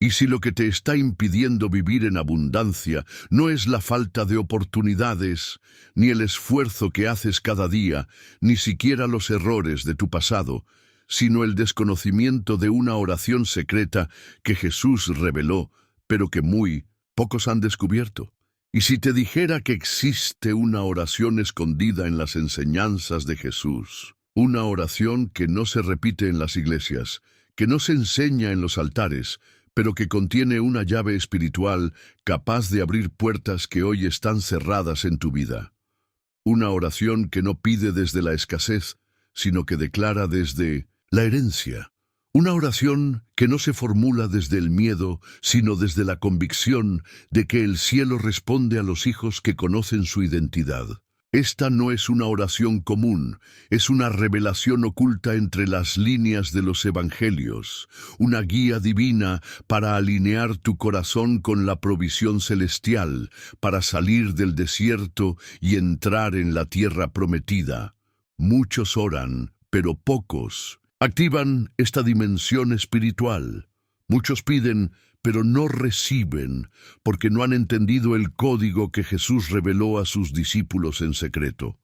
Y si lo que te está impidiendo vivir en abundancia no es la falta de oportunidades, ni el esfuerzo que haces cada día, ni siquiera los errores de tu pasado, sino el desconocimiento de una oración secreta que Jesús reveló, pero que muy pocos han descubierto. Y si te dijera que existe una oración escondida en las enseñanzas de Jesús, una oración que no se repite en las iglesias, que no se enseña en los altares, pero que contiene una llave espiritual capaz de abrir puertas que hoy están cerradas en tu vida. Una oración que no pide desde la escasez, sino que declara desde la herencia. Una oración que no se formula desde el miedo, sino desde la convicción de que el cielo responde a los hijos que conocen su identidad. Esta no es una oración común, es una revelación oculta entre las líneas de los evangelios, una guía divina para alinear tu corazón con la provisión celestial, para salir del desierto y entrar en la tierra prometida. Muchos oran, pero pocos activan esta dimensión espiritual. Muchos piden, pero no reciben, porque no han entendido el código que Jesús reveló a sus discípulos en secreto.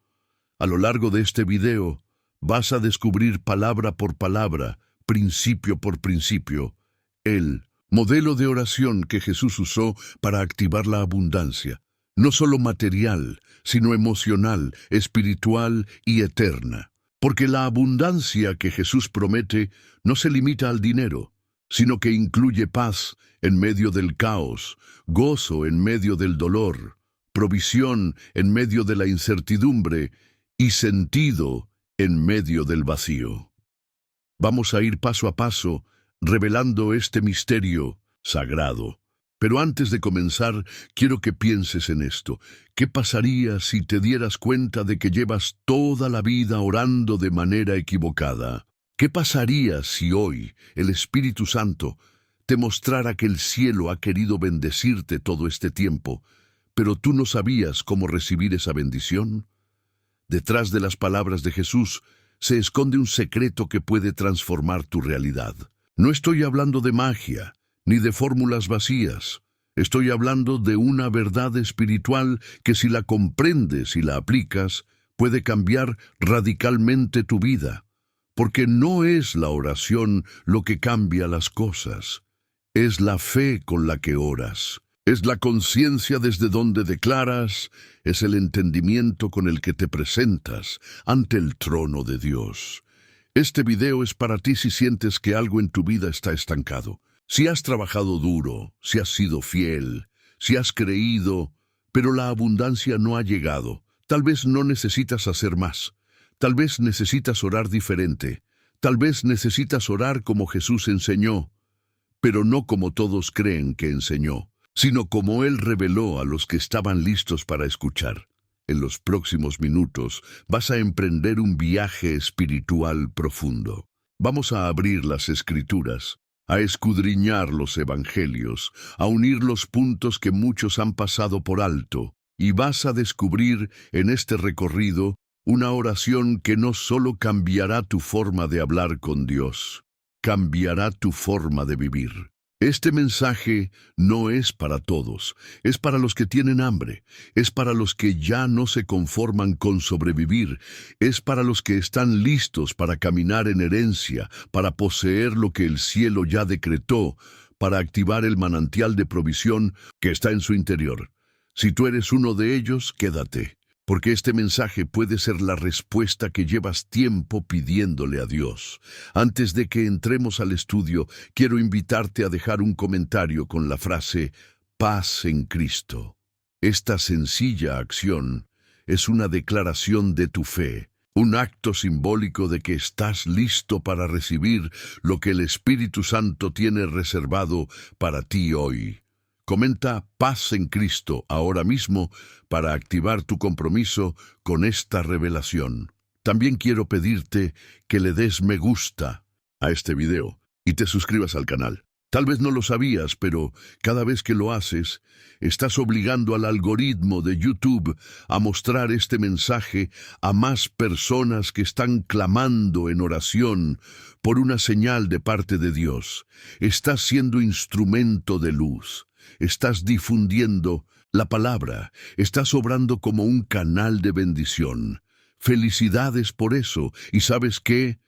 A lo largo de este video, vas a descubrir palabra por palabra, principio por principio, el modelo de oración que Jesús usó para activar la abundancia, no solo material, sino emocional, espiritual y eterna. Porque la abundancia que Jesús promete no se limita al dinero, sino que incluye paz en medio del caos, gozo en medio del dolor, provisión en medio de la incertidumbre y sentido en medio del vacío. Vamos a ir paso a paso revelando este misterio sagrado. Pero antes de comenzar, quiero que pienses en esto. ¿Qué pasaría si te dieras cuenta de que llevas toda la vida orando de manera equivocada? ¿Qué pasaría si hoy el Espíritu Santo te mostrara que el cielo ha querido bendecirte todo este tiempo, pero tú no sabías cómo recibir esa bendición? Detrás de las palabras de Jesús se esconde un secreto que puede transformar tu realidad. No estoy hablando de magia, ni de fórmulas vacías. Estoy hablando de una verdad espiritual que si la comprendes y la aplicas, puede cambiar radicalmente tu vida. Porque no es la oración lo que cambia las cosas. Es la fe con la que oras. Es la conciencia desde donde declaras. Es el entendimiento con el que te presentas ante el trono de Dios. Este video es para ti si sientes que algo en tu vida está estancado. Si has trabajado duro, si has sido fiel, si has creído, pero la abundancia no ha llegado. Tal vez no necesitas hacer más. Tal vez necesitas orar diferente. Tal vez necesitas orar como Jesús enseñó, pero no como todos creen que enseñó, sino como Él reveló a los que estaban listos para escuchar. En los próximos minutos vas a emprender un viaje espiritual profundo. Vamos a abrir las Escrituras, a escudriñar los evangelios, a unir los puntos que muchos han pasado por alto, y vas a descubrir en este recorrido una oración que no solo cambiará tu forma de hablar con Dios, cambiará tu forma de vivir. Este mensaje no es para todos, es para los que tienen hambre, es para los que ya no se conforman con sobrevivir, es para los que están listos para caminar en herencia, para poseer lo que el cielo ya decretó, para activar el manantial de provisión que está en su interior. Si tú eres uno de ellos, quédate, porque este mensaje puede ser la respuesta que llevas tiempo pidiéndole a Dios. Antes de que entremos al estudio, quiero invitarte a dejar un comentario con la frase «Paz en Cristo». Esta sencilla acción es una declaración de tu fe, un acto simbólico de que estás listo para recibir lo que el Espíritu Santo tiene reservado para ti hoy. Comenta «Paz en Cristo» ahora mismo para activar tu compromiso con esta revelación. También quiero pedirte que le des me gusta a este video y te suscribas al canal. Tal vez no lo sabías, pero cada vez que lo haces, estás obligando al algoritmo de YouTube a mostrar este mensaje a más personas que están clamando en oración por una señal de parte de Dios. Estás siendo instrumento de luz. Estás difundiendo la palabra. Estás obrando como un canal de bendición. Felicidades por eso. ¿Y sabes qué?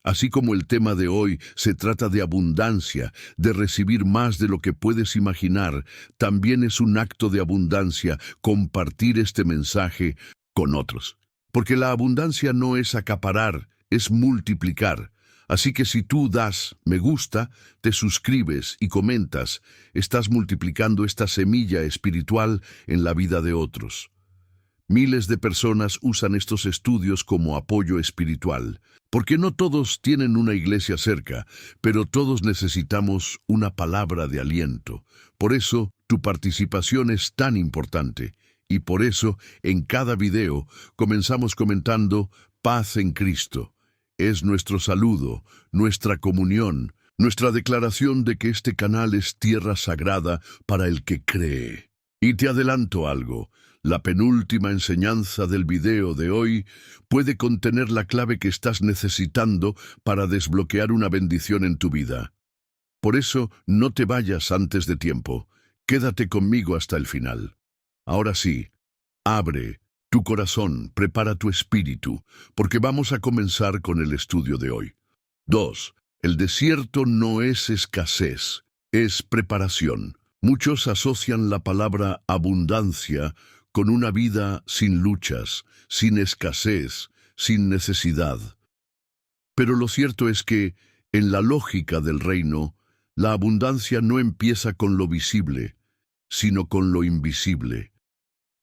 Así como el tema de hoy se trata de abundancia, de recibir más de lo que puedes imaginar, también es un acto de abundancia compartir este mensaje con otros. Porque la abundancia no es acaparar, es multiplicar. Así que si tú das me gusta, te suscribes y comentas, estás multiplicando esta semilla espiritual en la vida de otros. Miles de personas usan estos estudios como apoyo espiritual, porque no todos tienen una iglesia cerca, pero todos necesitamos una palabra de aliento. Por eso, tu participación es tan importante, y por eso, en cada video, comenzamos comentando paz en Cristo. Es nuestro saludo, nuestra comunión, nuestra declaración de que este canal es tierra sagrada para el que cree. Y te adelanto algo. La penúltima enseñanza del video de hoy puede contener la clave que estás necesitando para desbloquear una bendición en tu vida. Por eso, no te vayas antes de tiempo. Quédate conmigo hasta el final. Ahora sí, abre tu corazón, prepara tu espíritu, porque vamos a comenzar con el estudio de hoy. 2. El desierto no es escasez, es preparación. Muchos asocian la palabra abundancia con una vida sin luchas, sin escasez, sin necesidad. Pero lo cierto es que, en la lógica del reino, la abundancia no empieza con lo visible, sino con lo invisible.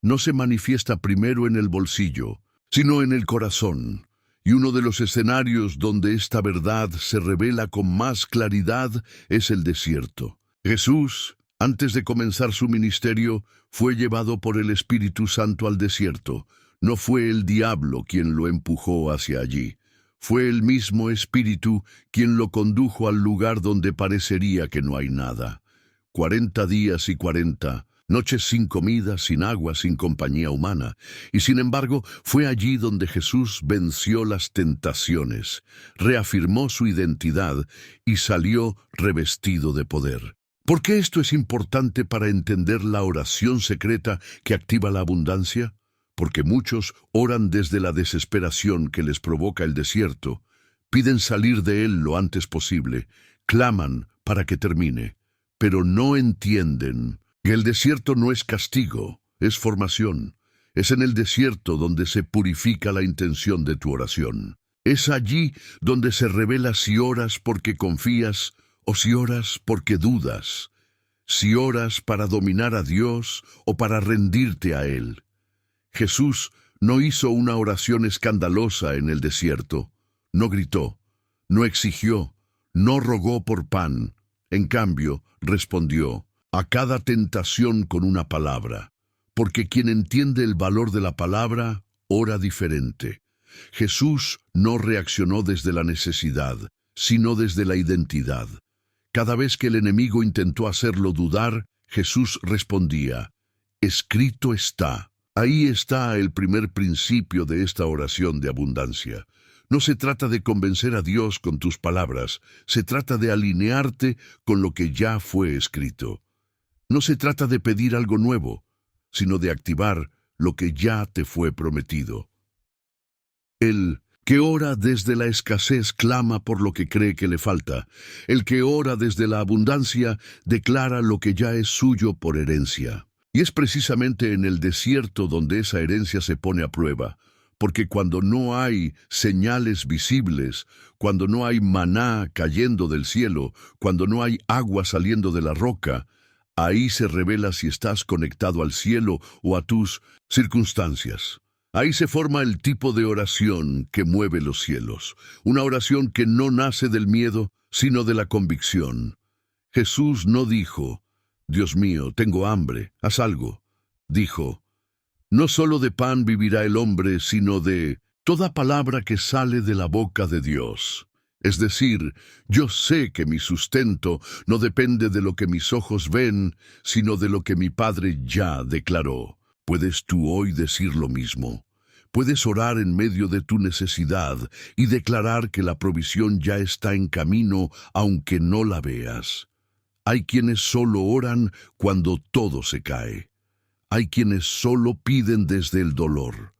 No se manifiesta primero en el bolsillo, sino en el corazón. Y uno de los escenarios donde esta verdad se revela con más claridad es el desierto. Jesús, antes de comenzar su ministerio, fue llevado por el Espíritu Santo al desierto. No fue el diablo quien lo empujó hacia allí. Fue el mismo Espíritu quien lo condujo al lugar donde parecería que no hay nada. 40 días y 40 noches sin comida, sin agua, sin compañía humana. Y sin embargo, fue allí donde Jesús venció las tentaciones, reafirmó su identidad y salió revestido de poder. ¿Por qué esto es importante para entender la oración secreta que activa la abundancia? Porque muchos oran desde la desesperación que les provoca el desierto, piden salir de él lo antes posible, claman para que termine, pero no entienden que el desierto no es castigo, es formación. Es en el desierto donde se purifica la intención de tu oración. Es allí donde se revela si oras porque confías o si oras porque dudas, si oras para dominar a Dios o para rendirte a Él. Jesús no hizo una oración escandalosa en el desierto, no gritó, no exigió, no rogó por pan. En cambio, respondió a cada tentación con una palabra, porque quien entiende el valor de la palabra, ora diferente. Jesús no reaccionó desde la necesidad, sino desde la identidad. Cada vez que el enemigo intentó hacerlo dudar, Jesús respondía, escrito está. Ahí está el primer principio de esta oración de abundancia. No se trata de convencer a Dios con tus palabras, se trata de alinearte con lo que ya fue escrito. No se trata de pedir algo nuevo, sino de activar lo que ya te fue prometido. El que ora desde la escasez clama por lo que cree que le falta. El que ora desde la abundancia declara lo que ya es suyo por herencia. Y es precisamente en el desierto donde esa herencia se pone a prueba, porque cuando no hay señales visibles, cuando no hay maná cayendo del cielo, cuando no hay agua saliendo de la roca, ahí se revela si estás conectado al cielo o a tus circunstancias. Ahí se forma el tipo de oración que mueve los cielos, una oración que no nace del miedo, sino de la convicción. Jesús no dijo, Dios mío, tengo hambre, haz algo. Dijo, no solo de pan vivirá el hombre, sino de toda palabra que sale de la boca de Dios. Es decir, yo sé que mi sustento no depende de lo que mis ojos ven, sino de lo que mi Padre ya declaró. ¿Puedes tú hoy decir lo mismo? Puedes orar en medio de tu necesidad y declarar que la provisión ya está en camino, aunque no la veas. Hay quienes solo oran cuando todo se cae. Hay quienes solo piden desde el dolor.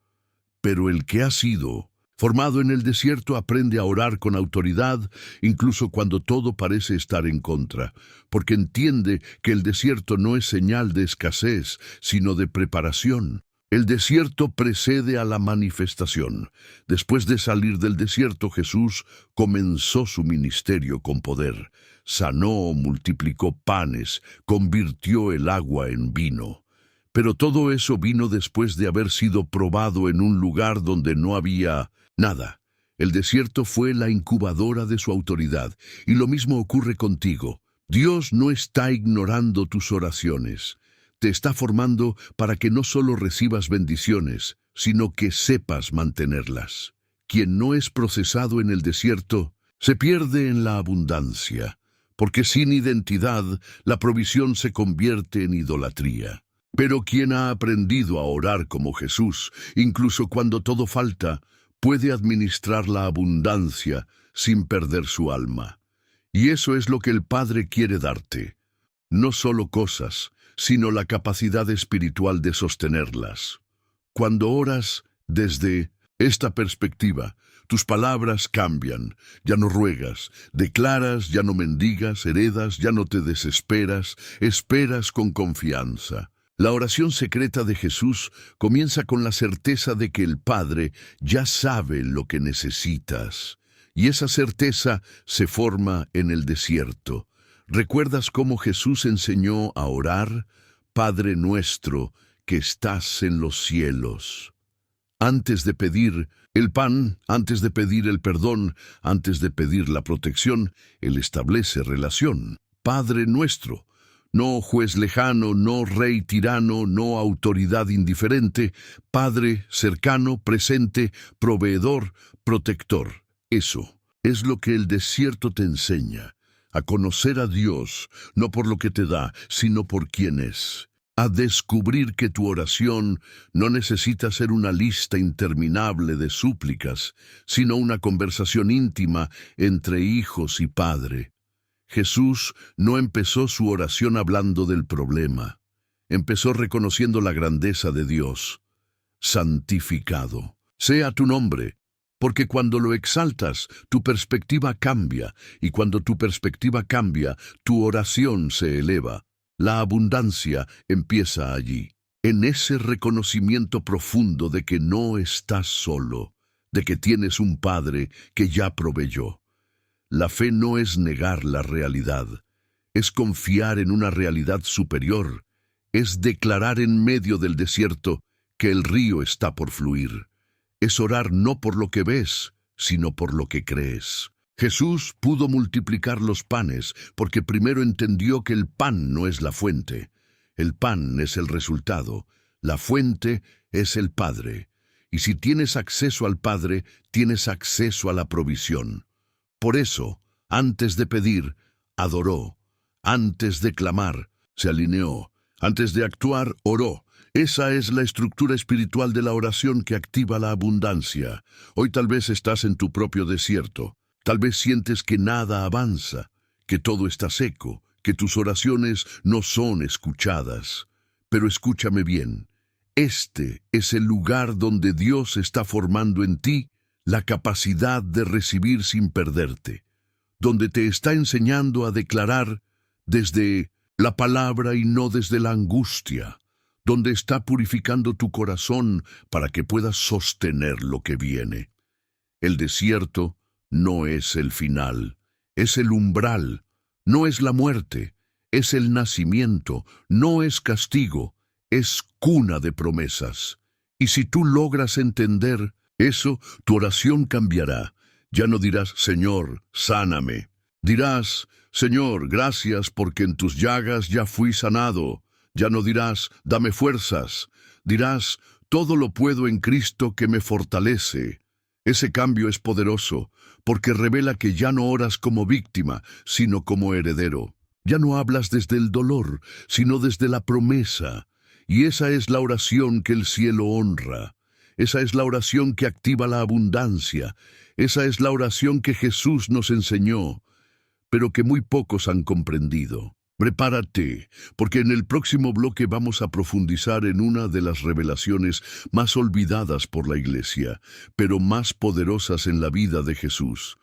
Pero el que ha sido formado en el desierto aprende a orar con autoridad, incluso cuando todo parece estar en contra, porque entiende que el desierto no es señal de escasez, sino de preparación. El desierto precede a la manifestación. Después de salir del desierto, Jesús comenzó su ministerio con poder. Sanó, multiplicó panes, convirtió el agua en vino. Pero todo eso vino después de haber sido probado en un lugar donde no había nada. El desierto fue la incubadora de su autoridad, y lo mismo ocurre contigo. Dios no está ignorando tus oraciones. Te está formando para que no solo recibas bendiciones, sino que sepas mantenerlas. Quien no es procesado en el desierto, se pierde en la abundancia, porque sin identidad, la provisión se convierte en idolatría. Pero quien ha aprendido a orar como Jesús, incluso cuando todo falta, puede administrar la abundancia sin perder su alma. Y eso es lo que el Padre quiere darte. No solo cosas, sino la capacidad espiritual de sostenerlas. Cuando oras desde esta perspectiva, tus palabras cambian. Ya no ruegas, declaras, ya no mendigas, heredas, ya no te desesperas, esperas con confianza. La oración secreta de Jesús comienza con la certeza de que el Padre ya sabe lo que necesitas. Y esa certeza se forma en el desierto. ¿Recuerdas cómo Jesús enseñó a orar? Padre nuestro, que estás en los cielos. Antes de pedir el pan, antes de pedir el perdón, antes de pedir la protección, Él establece relación. Padre nuestro. No juez lejano, no rey tirano, no autoridad indiferente, Padre cercano, presente, proveedor, protector. Eso es lo que el desierto te enseña, a conocer a Dios, no por lo que te da, sino por quién es. A descubrir que tu oración no necesita ser una lista interminable de súplicas, sino una conversación íntima entre hijos y Padre. Jesús no empezó su oración hablando del problema. Empezó reconociendo la grandeza de Dios. Santificado sea tu nombre, porque cuando lo exaltas, tu perspectiva cambia, y cuando tu perspectiva cambia, tu oración se eleva. La abundancia empieza allí, en ese reconocimiento profundo de que no estás solo, de que tienes un Padre que ya proveyó. La fe no es negar la realidad, es confiar en una realidad superior, es declarar en medio del desierto que el río está por fluir. Es orar no por lo que ves, sino por lo que crees. Jesús pudo multiplicar los panes porque primero entendió que el pan no es la fuente. El pan es el resultado, la fuente es el Padre. Y si tienes acceso al Padre, tienes acceso a la provisión. Por eso, antes de pedir, adoró. Antes de clamar, se alineó. Antes de actuar, oró. Esa es la estructura espiritual de la oración que activa la abundancia. Hoy tal vez estás en tu propio desierto. Tal vez sientes que nada avanza, que todo está seco, que tus oraciones no son escuchadas. Pero escúchame bien. Este es el lugar donde Dios está formando en ti la capacidad de recibir sin perderte, donde te está enseñando a declarar desde la palabra y no desde la angustia, donde está purificando tu corazón para que puedas sostener lo que viene. El desierto no es el final, es el umbral, no es la muerte, es el nacimiento, no es castigo, es cuna de promesas. Y si tú logras entender eso, tu oración cambiará. Ya no dirás, Señor, sáname. Dirás, Señor, gracias porque en tus llagas ya fui sanado. Ya no dirás, dame fuerzas. Dirás, todo lo puedo en Cristo que me fortalece. Ese cambio es poderoso, porque revela que ya no oras como víctima, sino como heredero. Ya no hablas desde el dolor, sino desde la promesa. Y esa es la oración que el cielo honra. Esa es la oración que activa la abundancia. Esa es la oración que Jesús nos enseñó, pero que muy pocos han comprendido. Prepárate, porque en el próximo bloque vamos a profundizar en una de las revelaciones más olvidadas por la Iglesia, pero más poderosas en la vida de Jesús.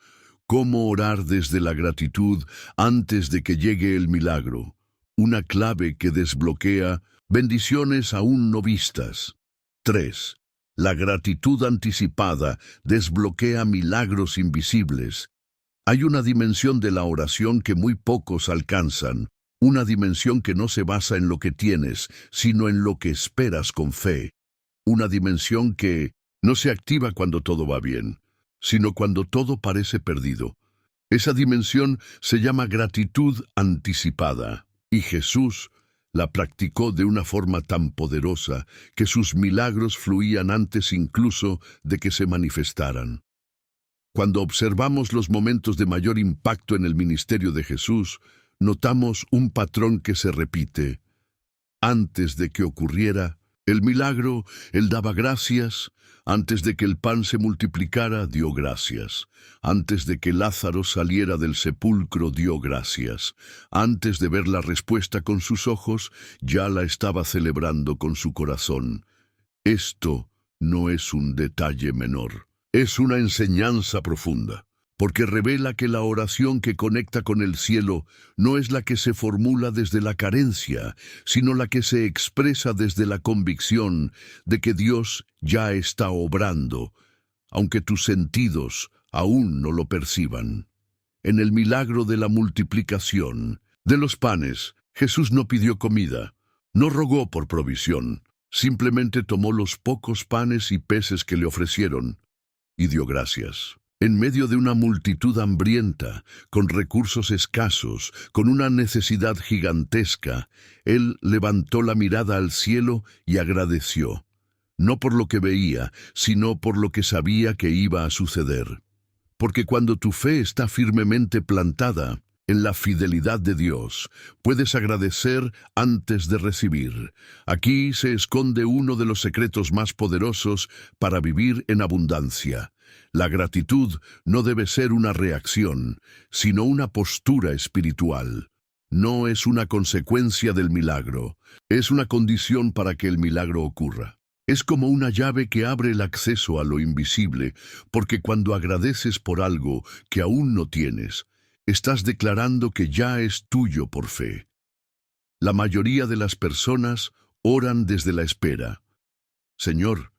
Cómo orar desde la gratitud antes de que llegue el milagro. Una clave que desbloquea bendiciones aún no vistas. 3. La gratitud anticipada desbloquea milagros invisibles. Hay una dimensión de la oración que muy pocos alcanzan, una dimensión que no se basa en lo que tienes, sino en lo que esperas con fe. Una dimensión que no se activa cuando todo va bien, sino cuando todo parece perdido. Esa dimensión se llama gratitud anticipada, y Jesús la practicó de una forma tan poderosa que sus milagros fluían antes incluso de que se manifestaran. Cuando observamos los momentos de mayor impacto en el ministerio de Jesús, notamos un patrón que se repite. Antes de que ocurriera el milagro, Él daba gracias. Antes de que el pan se multiplicara, dio gracias. Antes de que Lázaro saliera del sepulcro, dio gracias. Antes de ver la respuesta con sus ojos, ya la estaba celebrando con su corazón. Esto no es un detalle menor. Es una enseñanza profunda, porque revela que la oración que conecta con el cielo no es la que se formula desde la carencia, sino la que se expresa desde la convicción de que Dios ya está obrando, aunque tus sentidos aún no lo perciban. En el milagro de la multiplicación de los panes, Jesús no pidió comida, no rogó por provisión, simplemente tomó los pocos panes y peces que le ofrecieron y dio gracias. En medio de una multitud hambrienta, con recursos escasos, con una necesidad gigantesca, Él levantó la mirada al cielo y agradeció, no por lo que veía, sino por lo que sabía que iba a suceder. Porque cuando tu fe está firmemente plantada en la fidelidad de Dios, puedes agradecer antes de recibir. Aquí se esconde uno de los secretos más poderosos para vivir en abundancia. La gratitud no debe ser una reacción, sino una postura espiritual. No es una consecuencia del milagro, es una condición para que el milagro ocurra. Es como una llave que abre el acceso a lo invisible, porque cuando agradeces por algo que aún no tienes, estás declarando que ya es tuyo por fe. La mayoría de las personas oran desde la espera. Señor,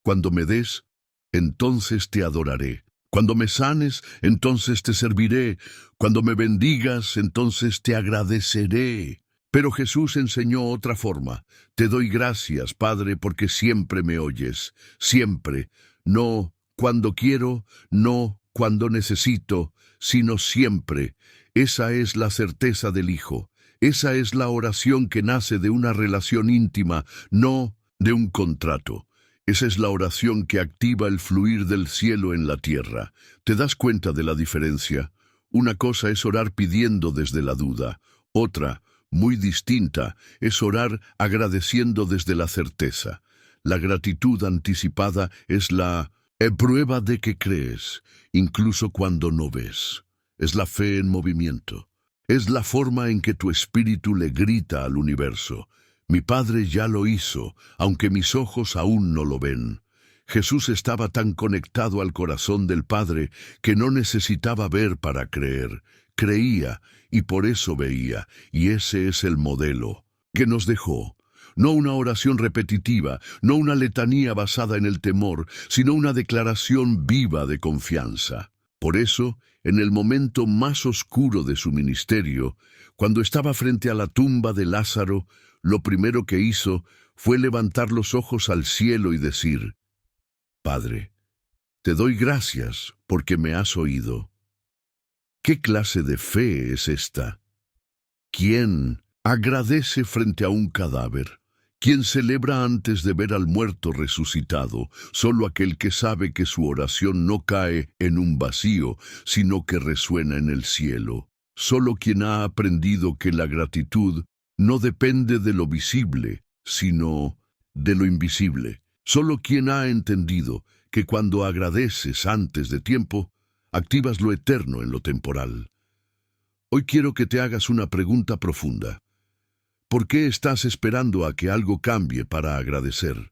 cuando me des, entonces te adoraré. Cuando me sanes, entonces te serviré. Cuando me bendigas, entonces te agradeceré. Pero Jesús enseñó otra forma. Te doy gracias, Padre, porque siempre me oyes. Siempre. No cuando quiero, no cuando necesito, sino siempre. Esa es la certeza del Hijo. Esa es la oración que nace de una relación íntima, no de un contrato. Esa es la oración que activa el fluir del cielo en la tierra. ¿Te das cuenta de la diferencia? Una cosa es orar pidiendo desde la duda. Otra, muy distinta, es orar agradeciendo desde la certeza. La gratitud anticipada es la prueba de que crees, incluso cuando no ves. Es la fe en movimiento. Es la forma en que tu espíritu le grita al universo. Mi Padre ya lo hizo, aunque mis ojos aún no lo ven. Jesús estaba tan conectado al corazón del Padre que no necesitaba ver para creer. Creía, y por eso veía, y ese es el modelo que nos dejó. No una oración repetitiva, no una letanía basada en el temor, sino una declaración viva de confianza. Por eso, en el momento más oscuro de su ministerio, cuando estaba frente a la tumba de Lázaro, lo primero que hizo fue levantar los ojos al cielo y decir, Padre, te doy gracias porque me has oído. ¿Qué clase de fe es esta? ¿Quién agradece frente a un cadáver? Quien celebra antes de ver al muerto resucitado, solo aquel que sabe que su oración no cae en un vacío, sino que resuena en el cielo. Solo quien ha aprendido que la gratitud no depende de lo visible, sino de lo invisible. Solo quien ha entendido que cuando agradeces antes de tiempo, activas lo eterno en lo temporal. Hoy quiero que te hagas una pregunta profunda. ¿Por qué estás esperando a que algo cambie para agradecer?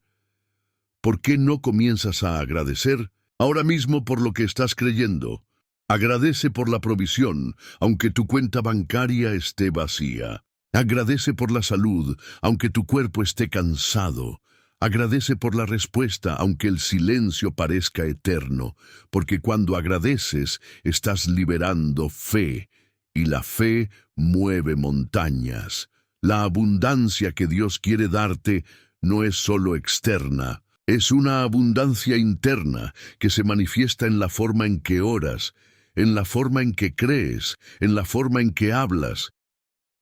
¿Por qué no comienzas a agradecer ahora mismo por lo que estás creyendo? Agradece por la provisión, aunque tu cuenta bancaria esté vacía. Agradece por la salud, aunque tu cuerpo esté cansado. Agradece por la respuesta, aunque el silencio parezca eterno, porque cuando agradeces, estás liberando fe, y la fe mueve montañas. La abundancia que Dios quiere darte no es solo externa, es una abundancia interna que se manifiesta en la forma en que oras, en la forma en que crees, en la forma en que hablas.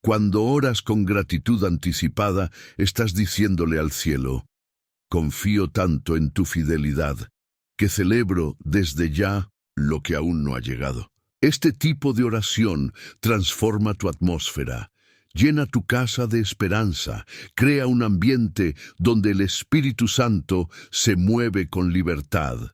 Cuando oras con gratitud anticipada, estás diciéndole al cielo: confío tanto en tu fidelidad, que celebro desde ya lo que aún no ha llegado. Este tipo de oración transforma tu atmósfera, llena tu casa de esperanza, crea un ambiente donde el Espíritu Santo se mueve con libertad,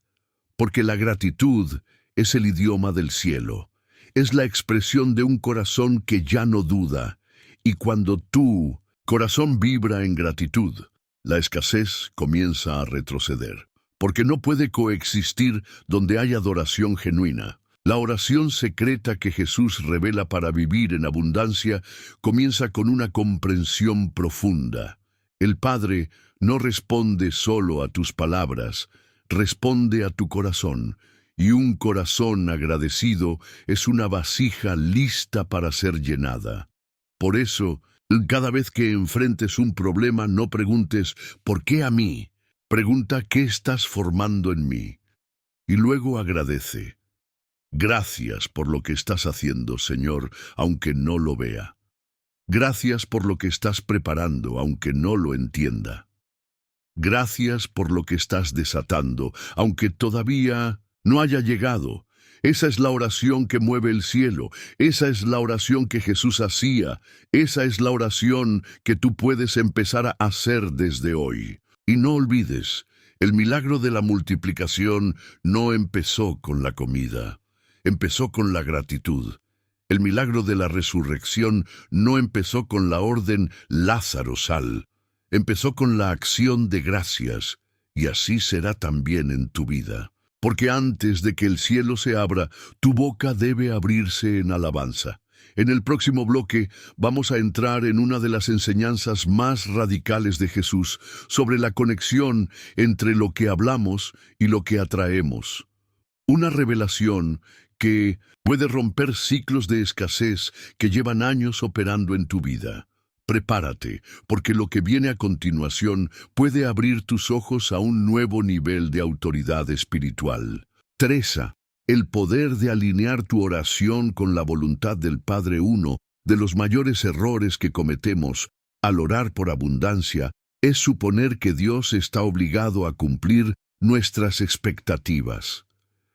porque la gratitud es el idioma del cielo, es la expresión de un corazón que ya no duda, y cuando tu corazón vibra en gratitud, la escasez comienza a retroceder, porque no puede coexistir donde hay adoración genuina. La oración secreta que Jesús revela para vivir en abundancia comienza con una comprensión profunda. El Padre no responde solo a tus palabras, responde a tu corazón, y un corazón agradecido es una vasija lista para ser llenada. Por eso, cada vez que enfrentes un problema, no preguntes ¿por qué a mí? Pregunta ¿qué estás formando en mí? Y luego agradece. Gracias por lo que estás haciendo, Señor, aunque no lo vea. Gracias por lo que estás preparando, aunque no lo entienda. Gracias por lo que estás desatando, aunque todavía no haya llegado. Esa es la oración que mueve el cielo. Esa es la oración que Jesús hacía. Esa es la oración que tú puedes empezar a hacer desde hoy. Y no olvides, el milagro de la multiplicación no empezó con la comida. Empezó con la gratitud. El milagro de la resurrección no empezó con la orden Lázaro sal. Empezó con la acción de gracias, y así será también en tu vida. Porque antes de que el cielo se abra, tu boca debe abrirse en alabanza. En el próximo bloque vamos a entrar en una de las enseñanzas más radicales de Jesús sobre la conexión entre lo que hablamos y lo que atraemos. Una revelación que puede romper ciclos de escasez que llevan años operando en tu vida. Prepárate, porque lo que viene a continuación puede abrir tus ojos a un nuevo nivel de autoridad espiritual. Teresa, el poder de alinear tu oración con la voluntad del Padre. Uno de los mayores errores que cometemos al orar por abundancia es suponer que Dios está obligado a cumplir nuestras expectativas.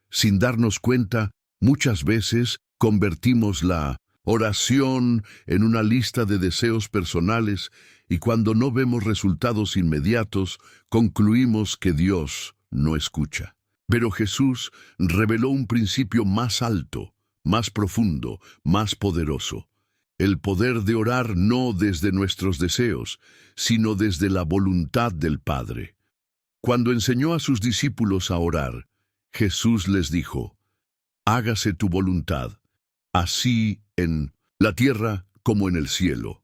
Sin darnos cuenta, muchas veces convertimos la oración en una lista de deseos personales y cuando no vemos resultados inmediatos, concluimos que Dios no escucha. Pero Jesús reveló un principio más alto, más profundo, más poderoso. El poder de orar no desde nuestros deseos, sino desde la voluntad del Padre. Cuando enseñó a sus discípulos a orar, Jesús les dijo: hágase tu voluntad, así en la tierra como en el cielo.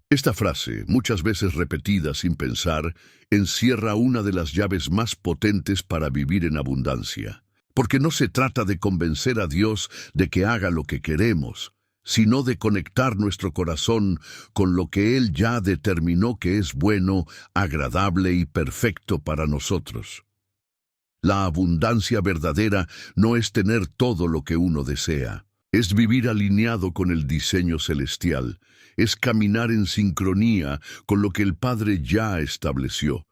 Esta frase, muchas veces repetida sin pensar, encierra una de las llaves más potentes para vivir en abundancia. Porque no se trata de convencer a Dios de que haga lo que queremos, sino de conectar nuestro corazón con lo que Él ya determinó que es bueno, agradable y perfecto para nosotros. La abundancia verdadera no es tener todo lo que uno desea. Es vivir alineado con el diseño celestial, es caminar en sincronía con lo que el Padre ya estableció,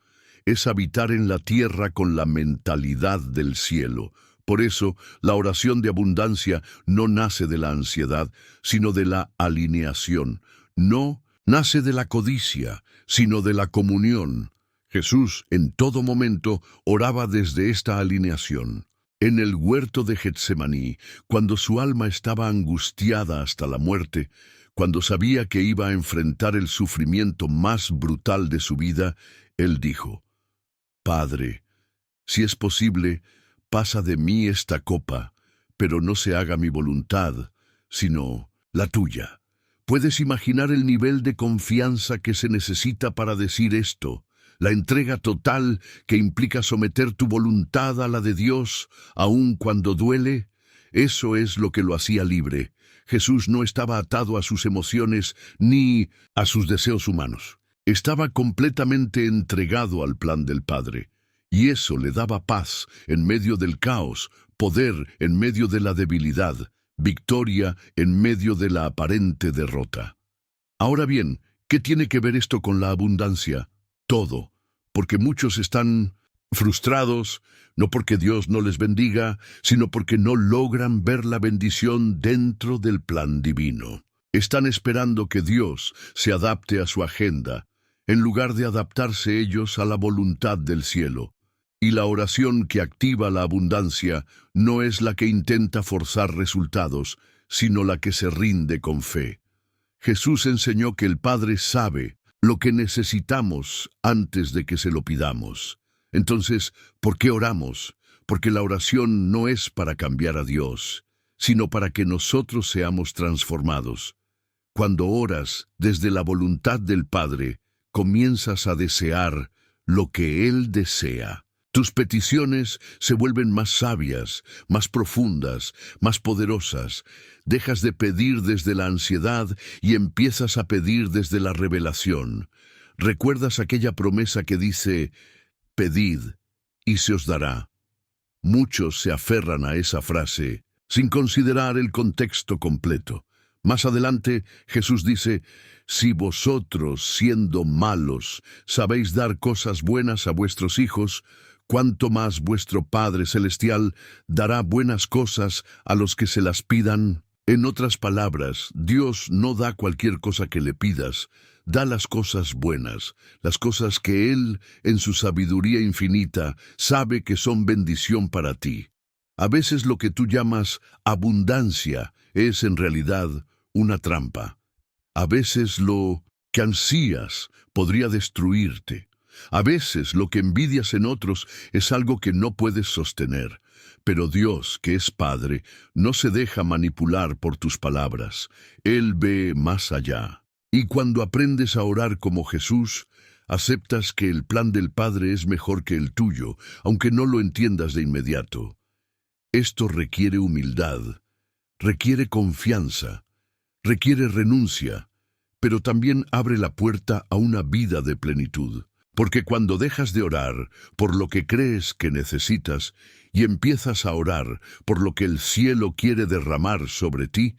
es habitar en la tierra con la mentalidad del cielo. Por eso, la oración de abundancia no nace de la ansiedad, sino de la alineación. No nace de la codicia, sino de la comunión. Jesús, en todo momento, oraba desde esta alineación. En el huerto de Getsemaní, cuando su alma estaba angustiada hasta la muerte, cuando sabía que iba a enfrentar el sufrimiento más brutal de su vida, él dijo: Padre, si es posible, pasa de mí esta copa, pero no se haga mi voluntad, sino la tuya. ¿Puedes imaginar el nivel de confianza que se necesita para decir esto? La entrega total que implica someter tu voluntad a la de Dios, aun cuando duele. Eso es lo que lo hacía libre. Jesús no estaba atado a sus emociones ni a sus deseos humanos. Estaba completamente entregado al plan del Padre. Y eso le daba paz en medio del caos, poder en medio de la debilidad, victoria en medio de la aparente derrota. Ahora bien, ¿qué tiene que ver esto con la abundancia? Todo, porque muchos están frustrados, no porque Dios no les bendiga, sino porque no logran ver la bendición dentro del plan divino. Están esperando que Dios se adapte a su agenda, en lugar de adaptarse ellos a la voluntad del cielo. Y la oración que activa la abundancia no es la que intenta forzar resultados, sino la que se rinde con fe. Jesús enseñó que el Padre sabe lo que necesitamos antes de que se lo pidamos. Entonces, ¿por qué oramos? Porque la oración no es para cambiar a Dios, sino para que nosotros seamos transformados. Cuando oras desde la voluntad del Padre, comienzas a desear lo que Él desea. Tus peticiones se vuelven más sabias, más profundas, más poderosas. Dejas de pedir desde la ansiedad y empiezas a pedir desde la revelación. ¿Recuerdas aquella promesa que dice: pedid y se os dará? Muchos se aferran a esa frase sin considerar el contexto completo. Más adelante, Jesús dice: si vosotros, siendo malos, sabéis dar cosas buenas a vuestros hijos, cuánto más vuestro Padre Celestial dará buenas cosas a los que se las pidan. En otras palabras, Dios no da cualquier cosa que le pidas, da las cosas buenas, las cosas que Él, en su sabiduría infinita, sabe que son bendición para ti. A veces lo que tú llamas abundancia es en realidad una trampa. A veces lo que ansías podría destruirte. A veces lo que envidias en otros es algo que no puedes sostener. Pero Dios, que es Padre, no se deja manipular por tus palabras. Él ve más allá. Y cuando aprendes a orar como Jesús, aceptas que el plan del Padre es mejor que el tuyo, aunque no lo entiendas de inmediato. Esto requiere humildad, requiere confianza, requiere renuncia, pero también abre la puerta a una vida de plenitud. Porque cuando dejas de orar por lo que crees que necesitas y empiezas a orar por lo que el cielo quiere derramar sobre ti,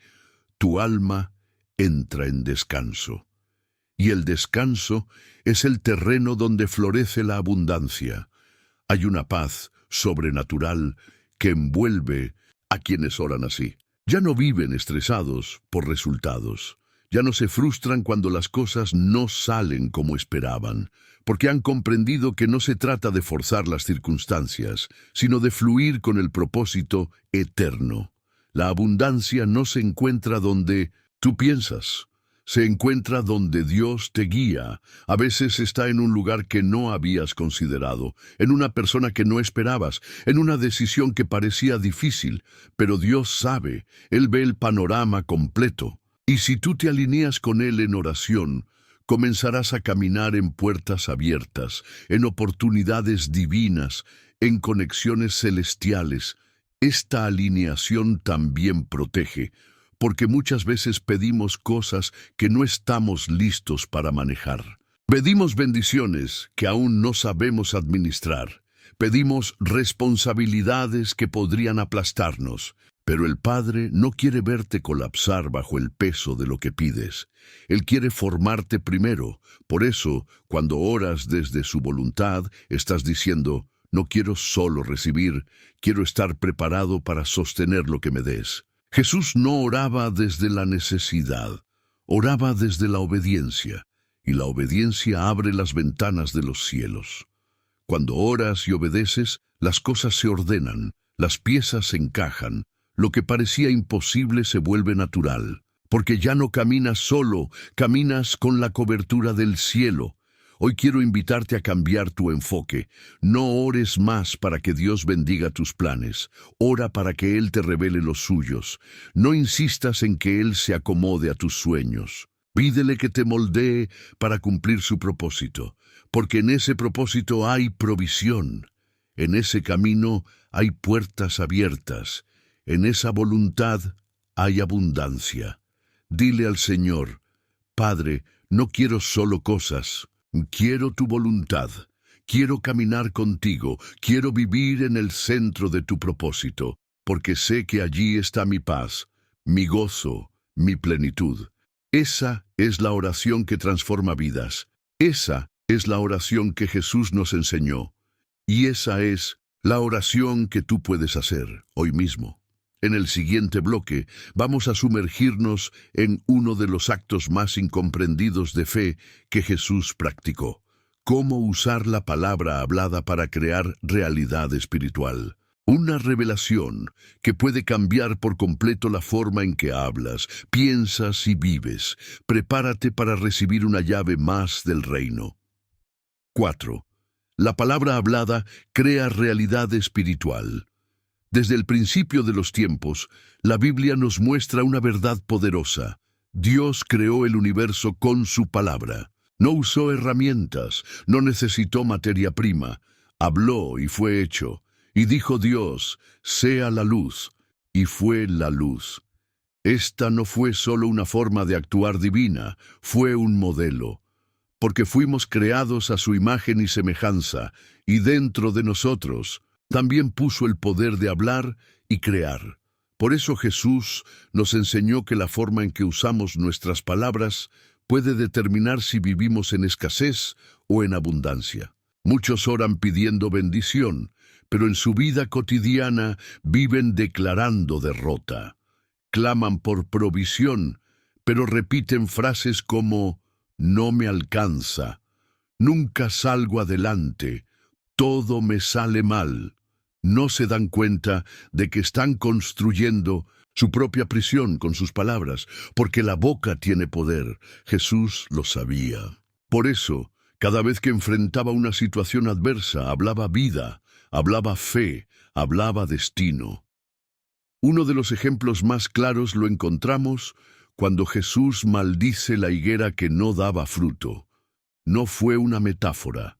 tu alma entra en descanso. Y el descanso es el terreno donde florece la abundancia. Hay una paz sobrenatural que envuelve a quienes oran así. Ya no viven estresados por resultados. Ya no se frustran cuando las cosas no salen como esperaban, porque han comprendido que no se trata de forzar las circunstancias, sino de fluir con el propósito eterno. La abundancia no se encuentra donde tú piensas, se encuentra donde Dios te guía. A veces está en un lugar que no habías considerado, en una persona que no esperabas, en una decisión que parecía difícil, pero Dios sabe, Él ve el panorama completo. Y si tú te alineas con Él en oración, comenzarás a caminar en puertas abiertas, en oportunidades divinas, en conexiones celestiales. Esta alineación también protege, porque muchas veces pedimos cosas que no estamos listos para manejar. Pedimos bendiciones que aún no sabemos administrar. Pedimos responsabilidades que podrían aplastarnos. Pero el Padre no quiere verte colapsar bajo el peso de lo que pides. Él quiere formarte primero. Por eso, cuando oras desde su voluntad, estás diciendo, no quiero solo recibir, quiero estar preparado para sostener lo que me des. Jesús no oraba desde la necesidad, oraba desde la obediencia, y la obediencia abre las ventanas de los cielos. Cuando oras y obedeces, las cosas se ordenan, las piezas se encajan, lo que parecía imposible se vuelve natural, porque ya no caminas solo, caminas con la cobertura del cielo. Hoy quiero invitarte a cambiar tu enfoque. No ores más para que Dios bendiga tus planes. Ora para que Él te revele los suyos. No insistas en que Él se acomode a tus sueños. Pídele que te moldee para cumplir su propósito, porque en ese propósito hay provisión. En ese camino hay puertas abiertas. En esa voluntad hay abundancia. Dile al Señor, Padre, no quiero solo cosas, quiero tu voluntad. Quiero caminar contigo, quiero vivir en el centro de tu propósito, porque sé que allí está mi paz, mi gozo, mi plenitud. Esa es la oración que transforma vidas. Esa es la oración que Jesús nos enseñó. Y esa es la oración que tú puedes hacer hoy mismo. En el siguiente bloque vamos a sumergirnos en uno de los actos más incomprendidos de fe que Jesús practicó. Cómo usar la palabra hablada para crear realidad espiritual. Una revelación que puede cambiar por completo la forma en que hablas, piensas y vives. Prepárate para recibir una llave más del reino. 4. La palabra hablada crea realidad espiritual. Desde el principio de los tiempos, la Biblia nos muestra una verdad poderosa. Dios creó el universo con su palabra. No usó herramientas, no necesitó materia prima. Habló y fue hecho. Y dijo Dios, sea la luz, y fue la luz. Esta no fue solo una forma de actuar divina, fue un modelo. Porque fuimos creados a su imagen y semejanza, y dentro de nosotros también puso el poder de hablar y crear. Por eso Jesús nos enseñó que la forma en que usamos nuestras palabras puede determinar si vivimos en escasez o en abundancia. Muchos oran pidiendo bendición, pero en su vida cotidiana viven declarando derrota. Claman por provisión, pero repiten frases como no me alcanza, nunca salgo adelante, todo me sale mal. No se dan cuenta de que están construyendo su propia prisión con sus palabras, porque la boca tiene poder. Jesús lo sabía. Por eso, cada vez que enfrentaba una situación adversa, hablaba vida, hablaba fe, hablaba destino. Uno de los ejemplos más claros lo encontramos cuando Jesús maldice la higuera que no daba fruto. No fue una metáfora,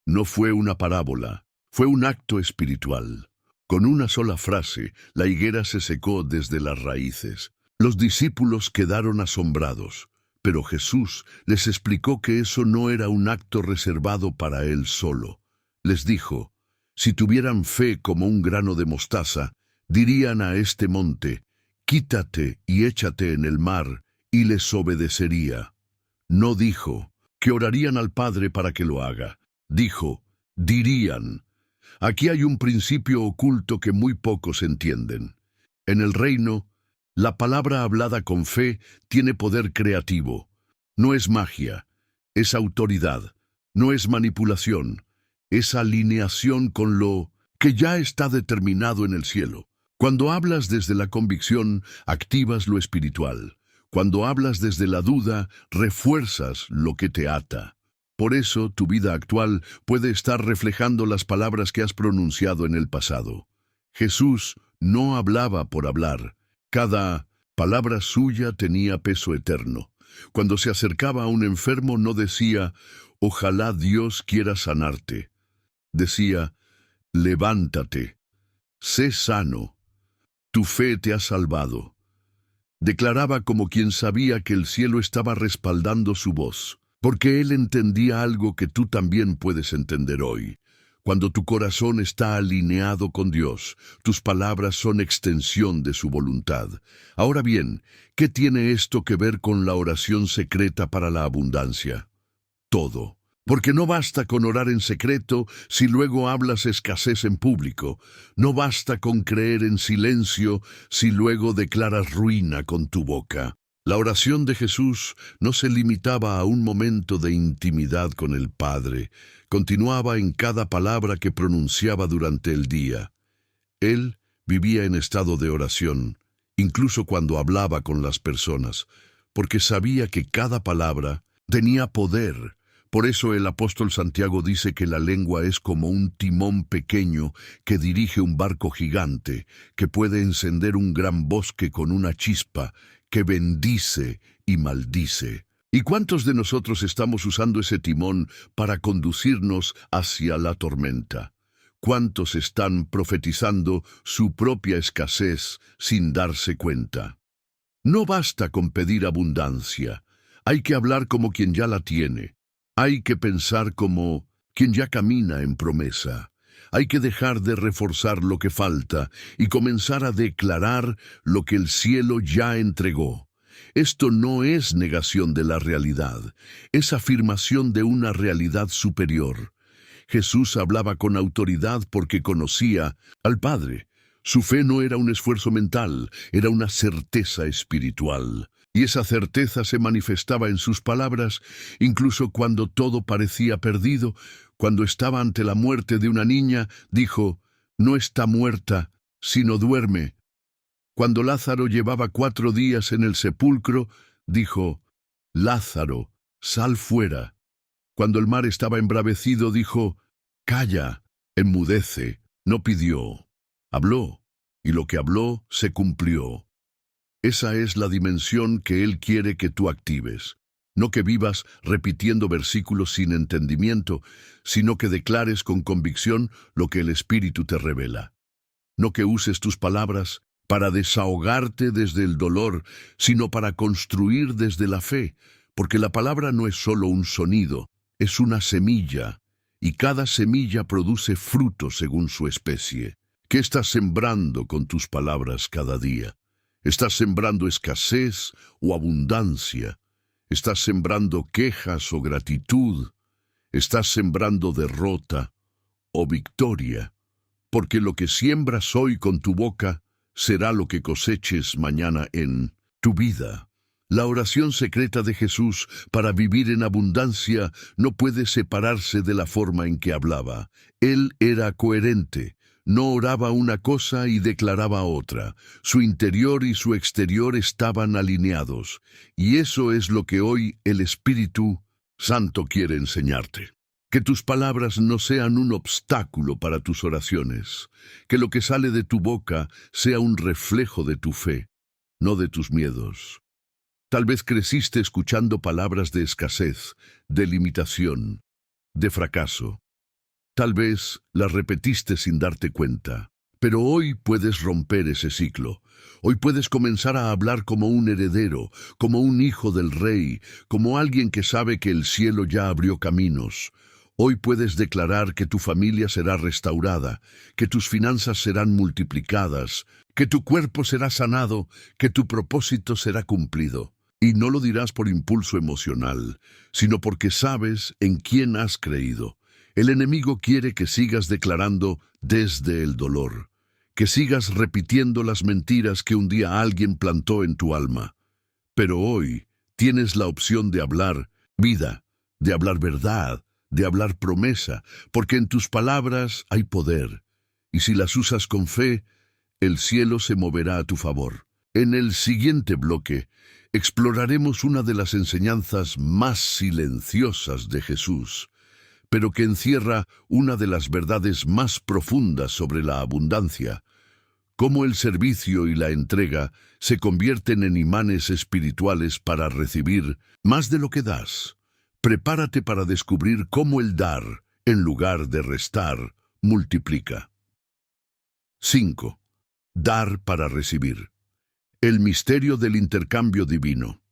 no fue una parábola, fue un acto espiritual. Con una sola frase, la higuera se secó desde las raíces. Los discípulos quedaron asombrados, pero Jesús les explicó que eso no era un acto reservado para él solo. Les dijo, si tuvieran fe como un grano de mostaza, dirían a este monte, quítate y échate en el mar, y les obedecería. No dijo que orarían al Padre para que lo haga. Dijo, dirían. Aquí hay un principio oculto que muy pocos entienden. En el reino, la palabra hablada con fe tiene poder creativo. No es magia, es autoridad, no es manipulación, es alineación con lo que ya está determinado en el cielo. Cuando hablas desde la convicción, activas lo espiritual. Cuando hablas desde la duda, refuerzas lo que te ata. Por eso, tu vida actual puede estar reflejando las palabras que has pronunciado en el pasado. Jesús no hablaba por hablar. Cada palabra suya tenía peso eterno. Cuando se acercaba a un enfermo no decía, ojalá Dios quiera sanarte. Decía, levántate, sé sano, tu fe te ha salvado. Declaraba como quien sabía que el cielo estaba respaldando su voz, porque él entendía algo que tú también puedes entender hoy. Cuando tu corazón está alineado con Dios, tus palabras son extensión de su voluntad. Ahora bien, ¿qué tiene esto que ver con la oración secreta para la abundancia? Todo. Porque no basta con orar en secreto si luego hablas escasez en público. No basta con creer en silencio si luego declaras ruina con tu boca. La oración de Jesús no se limitaba a un momento de intimidad con el Padre. Continuaba en cada palabra que pronunciaba durante el día. Él vivía en estado de oración, incluso cuando hablaba con las personas, porque sabía que cada palabra tenía poder. Por eso el apóstol Santiago dice que la lengua es como un timón pequeño que dirige un barco gigante, que puede encender un gran bosque con una chispa, que bendice y maldice. ¿Y cuántos de nosotros estamos usando ese timón para conducirnos hacia la tormenta? ¿Cuántos están profetizando su propia escasez sin darse cuenta? No basta con pedir abundancia. Hay que hablar como quien ya la tiene. Hay que pensar como quien ya camina en promesa. Hay que dejar de reforzar lo que falta y comenzar a declarar lo que el cielo ya entregó. Esto no es negación de la realidad, es afirmación de una realidad superior. Jesús hablaba con autoridad porque conocía al Padre. Su fe no era un esfuerzo mental, era una certeza espiritual. Y esa certeza se manifestaba en sus palabras, incluso cuando todo parecía perdido. Cuando estaba ante la muerte de una niña, dijo, «No está muerta, sino duerme». Cuando Lázaro llevaba 4 días en el sepulcro, dijo, «Lázaro, sal fuera». Cuando el mar estaba embravecido, dijo, «Calla, enmudece». No pidió, habló, y lo que habló se cumplió. Esa es la dimensión que Él quiere que tú actives. No que vivas repitiendo versículos sin entendimiento, sino que declares con convicción lo que el Espíritu te revela. No que uses tus palabras para desahogarte desde el dolor, sino para construir desde la fe, porque la palabra no es solo un sonido, es una semilla, y cada semilla produce fruto según su especie. ¿Qué estás sembrando con tus palabras cada día? ¿Estás sembrando escasez o abundancia? ¿Estás sembrando quejas o gratitud? ¿Estás sembrando derrota o victoria? Porque lo que siembras hoy con tu boca será lo que coseches mañana en tu vida. La oración secreta de Jesús para vivir en abundancia no puede separarse de la forma en que hablaba. Él era coherente. No oraba una cosa y declaraba otra. Su interior y su exterior estaban alineados. Y eso es lo que hoy el Espíritu Santo quiere enseñarte. Que tus palabras no sean un obstáculo para tus oraciones. Que lo que sale de tu boca sea un reflejo de tu fe, no de tus miedos. Tal vez creciste escuchando palabras de escasez, de limitación, de fracaso. Tal vez las repetiste sin darte cuenta, pero hoy puedes romper ese ciclo. Hoy puedes comenzar a hablar como un heredero, como un hijo del rey, como alguien que sabe que el cielo ya abrió caminos. Hoy puedes declarar que tu familia será restaurada, que tus finanzas serán multiplicadas, que tu cuerpo será sanado, que tu propósito será cumplido. Y no lo dirás por impulso emocional, sino porque sabes en quién has creído. El enemigo quiere que sigas declarando desde el dolor, que sigas repitiendo las mentiras que un día alguien plantó en tu alma. Pero hoy tienes la opción de hablar vida, de hablar verdad, de hablar promesa, porque en tus palabras hay poder, y si las usas con fe, el cielo se moverá a tu favor. En el siguiente bloque, exploraremos una de las enseñanzas más silenciosas de Jesús, pero que encierra una de las verdades más profundas sobre la abundancia, cómo el servicio y la entrega se convierten en imanes espirituales para recibir más de lo que das. Prepárate para descubrir cómo el dar, en lugar de restar, multiplica. 5. Dar para recibir. El misterio del intercambio divino.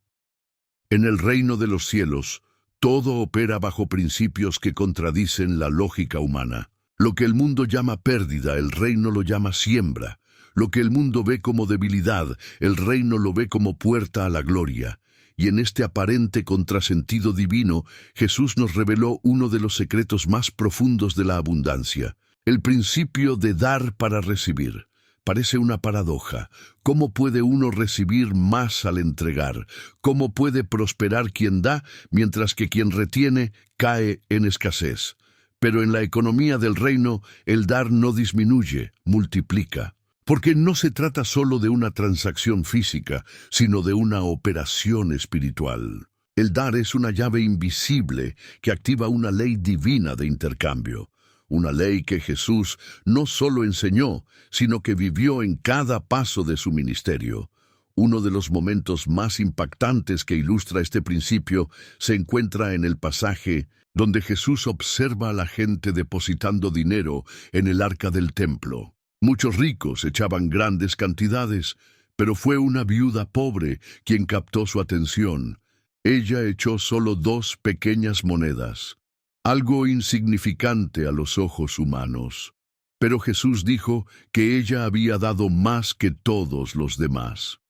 En el reino de los cielos, todo opera bajo principios que contradicen la lógica humana. Lo que el mundo llama pérdida, el reino lo llama siembra. Lo que el mundo ve como debilidad, el reino lo ve como puerta a la gloria. Y en este aparente contrasentido divino, Jesús nos reveló uno de los secretos más profundos de la abundancia, el principio de dar para recibir. Parece una paradoja. ¿Cómo puede uno recibir más al entregar? ¿Cómo puede prosperar quien da, mientras que quien retiene cae en escasez? Pero en la economía del reino, el dar no disminuye, multiplica. Porque no se trata solo de una transacción física, sino de una operación espiritual. El dar es una llave invisible que activa una ley divina de intercambio. Una ley que Jesús no solo enseñó, sino que vivió en cada paso de su ministerio. Uno de los momentos más impactantes que ilustra este principio se encuentra en el pasaje donde Jesús observa a la gente depositando dinero en el arca del templo. Muchos ricos echaban grandes cantidades, pero fue una viuda pobre quien captó su atención. Ella echó solo 2 pequeñas monedas, algo insignificante a los ojos humanos. Pero Jesús dijo que ella había dado más que todos los demás.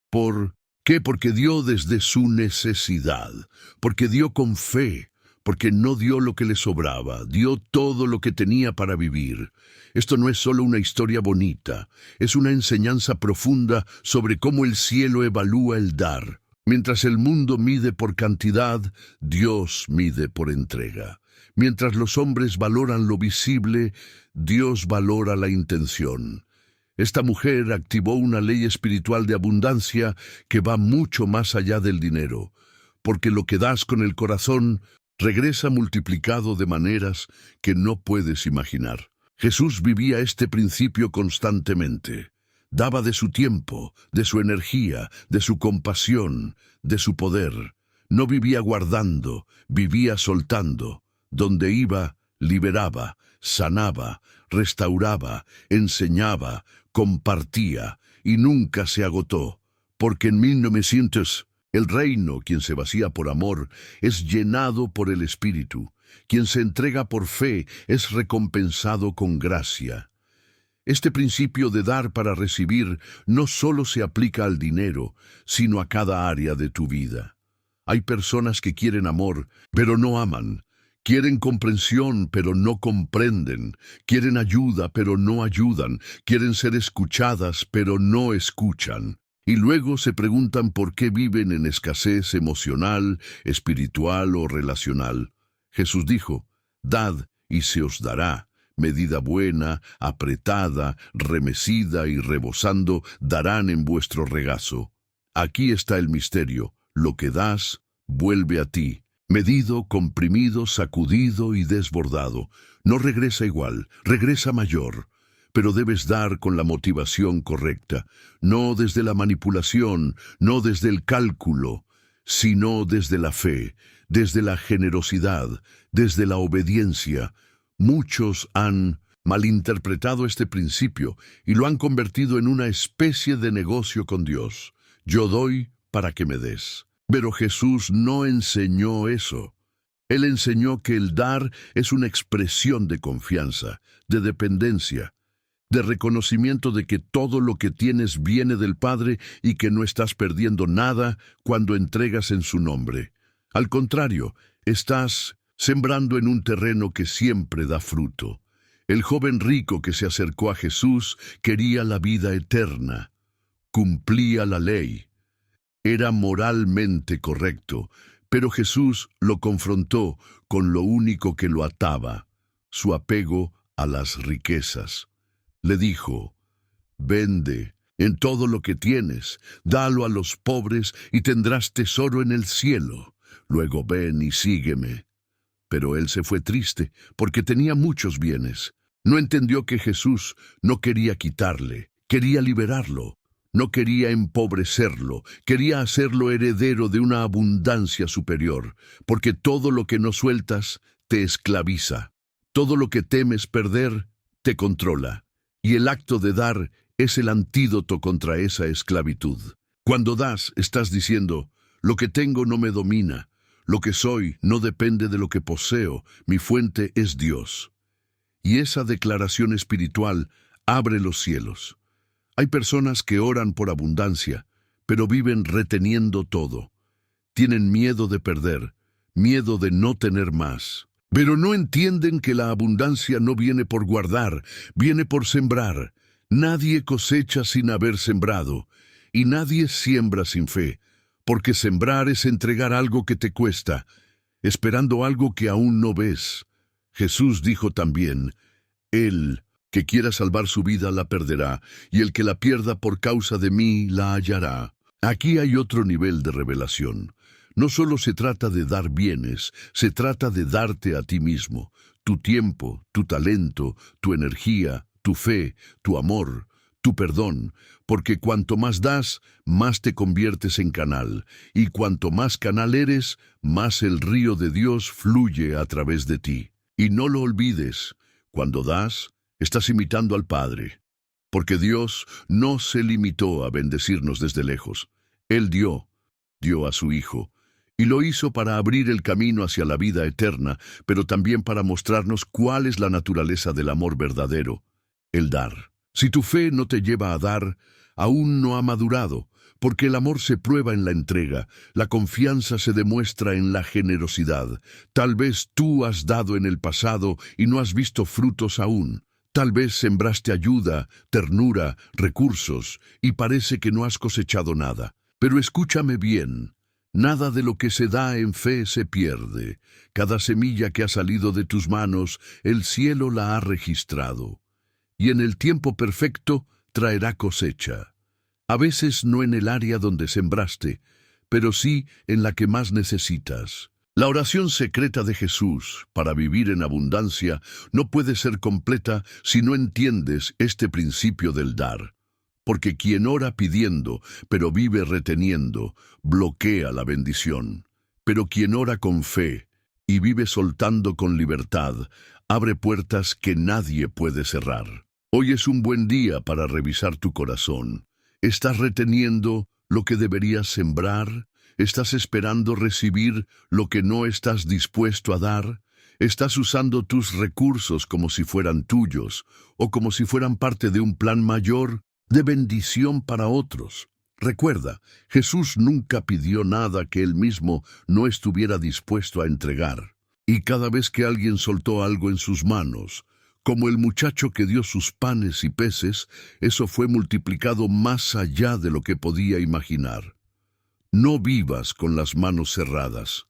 ¿Por qué? Porque dio desde su necesidad, porque dio con fe, porque no dio lo que le sobraba, dio todo lo que tenía para vivir. Esto no es solo una historia bonita, es una enseñanza profunda sobre cómo el cielo evalúa el dar. Mientras el mundo mide por cantidad, Dios mide por entrega. Mientras los hombres valoran lo visible, Dios valora la intención. Esta mujer activó una ley espiritual de abundancia que va mucho más allá del dinero, porque lo que das con el corazón regresa multiplicado de maneras que no puedes imaginar. Jesús vivía este principio constantemente. Daba de su tiempo, de su energía, de su compasión, de su poder. No vivía guardando, vivía soltando. Donde iba, liberaba, sanaba, restauraba, enseñaba, compartía, y nunca se agotó. Porque en 1900, el reino, quien se vacía por amor, es llenado por el Espíritu. Quien se entrega por fe es recompensado con gracia. Este principio de dar para recibir no solo se aplica al dinero, sino a cada área de tu vida. Hay personas que quieren amor, pero no aman. Quieren comprensión, pero no comprenden. Quieren ayuda, pero no ayudan. Quieren ser escuchadas, pero no escuchan. Y luego se preguntan por qué viven en escasez emocional, espiritual o relacional. Jesús dijo, «Dad y se os dará. Medida buena, apretada, remecida y rebosando, darán en vuestro regazo». Aquí está el misterio. Lo que das, vuelve a ti. Medido, comprimido, sacudido y desbordado. No regresa igual, regresa mayor. Pero debes dar con la motivación correcta, no desde la manipulación, no desde el cálculo, sino desde la fe, desde la generosidad, desde la obediencia. Muchos han malinterpretado este principio y lo han convertido en una especie de negocio con Dios. Yo doy para que me des. Pero Jesús no enseñó eso. Él enseñó que el dar es una expresión de confianza, de dependencia, de reconocimiento de que todo lo que tienes viene del Padre y que no estás perdiendo nada cuando entregas en su nombre. Al contrario, estás sembrando en un terreno que siempre da fruto. El joven rico que se acercó a Jesús quería la vida eterna. Cumplía la ley. Era moralmente correcto, pero Jesús lo confrontó con lo único que lo ataba, su apego a las riquezas. Le dijo, «Vende en todo lo que tienes, dalo a los pobres y tendrás tesoro en el cielo. Luego ven y sígueme». Pero él se fue triste, porque tenía muchos bienes. No entendió que Jesús no quería quitarle, quería liberarlo. No quería empobrecerlo, quería hacerlo heredero de una abundancia superior, porque todo lo que no sueltas te esclaviza. Todo lo que temes perder te controla. Y el acto de dar es el antídoto contra esa esclavitud. Cuando das, estás diciendo, lo que tengo no me domina, lo que soy no depende de lo que poseo, mi fuente es Dios. Y esa declaración espiritual abre los cielos. Hay personas que oran por abundancia, pero viven reteniendo todo. Tienen miedo de perder, miedo de no tener más. Pero no entienden que la abundancia no viene por guardar, viene por sembrar. Nadie cosecha sin haber sembrado, y nadie siembra sin fe, porque sembrar es entregar algo que te cuesta, esperando algo que aún no ves. Jesús dijo también, el que quiera salvar su vida la perderá, y el que la pierda por causa de mí la hallará. Aquí hay otro nivel de revelación. No solo se trata de dar bienes, se trata de darte a ti mismo, tu tiempo, tu talento, tu energía, tu fe, tu amor, tu perdón, porque cuanto más das, más te conviertes en canal, y cuanto más canal eres, más el río de Dios fluye a través de ti. Y no lo olvides, cuando das, estás imitando al Padre, porque Dios no se limitó a bendecirnos desde lejos. Él dio a su Hijo, y lo hizo para abrir el camino hacia la vida eterna, pero también para mostrarnos cuál es la naturaleza del amor verdadero, el dar. Si tu fe no te lleva a dar, aún no ha madurado, porque el amor se prueba en la entrega, la confianza se demuestra en la generosidad. Tal vez tú has dado en el pasado y no has visto frutos aún. Tal vez sembraste ayuda, ternura, recursos, y parece que no has cosechado nada. Pero escúchame bien. Nada de lo que se da en fe se pierde. Cada semilla que ha salido de tus manos, el cielo la ha registrado. Y en el tiempo perfecto traerá cosecha. A veces no en el área donde sembraste, pero sí en la que más necesitas. La oración secreta de Jesús para vivir en abundancia no puede ser completa si no entiendes este principio del dar. Porque quien ora pidiendo, pero vive reteniendo, bloquea la bendición. Pero quien ora con fe y vive soltando con libertad, abre puertas que nadie puede cerrar. Hoy es un buen día para revisar tu corazón. ¿Estás reteniendo lo que deberías sembrar? ¿Estás esperando recibir lo que no estás dispuesto a dar? ¿Estás usando tus recursos como si fueran tuyos o como si fueran parte de un plan mayor de bendición para otros? Recuerda, Jesús nunca pidió nada que él mismo no estuviera dispuesto a entregar. Y cada vez que alguien soltó algo en sus manos, como el muchacho que dio sus panes y peces, eso fue multiplicado más allá de lo que podía imaginar. No vivas con las manos cerradas.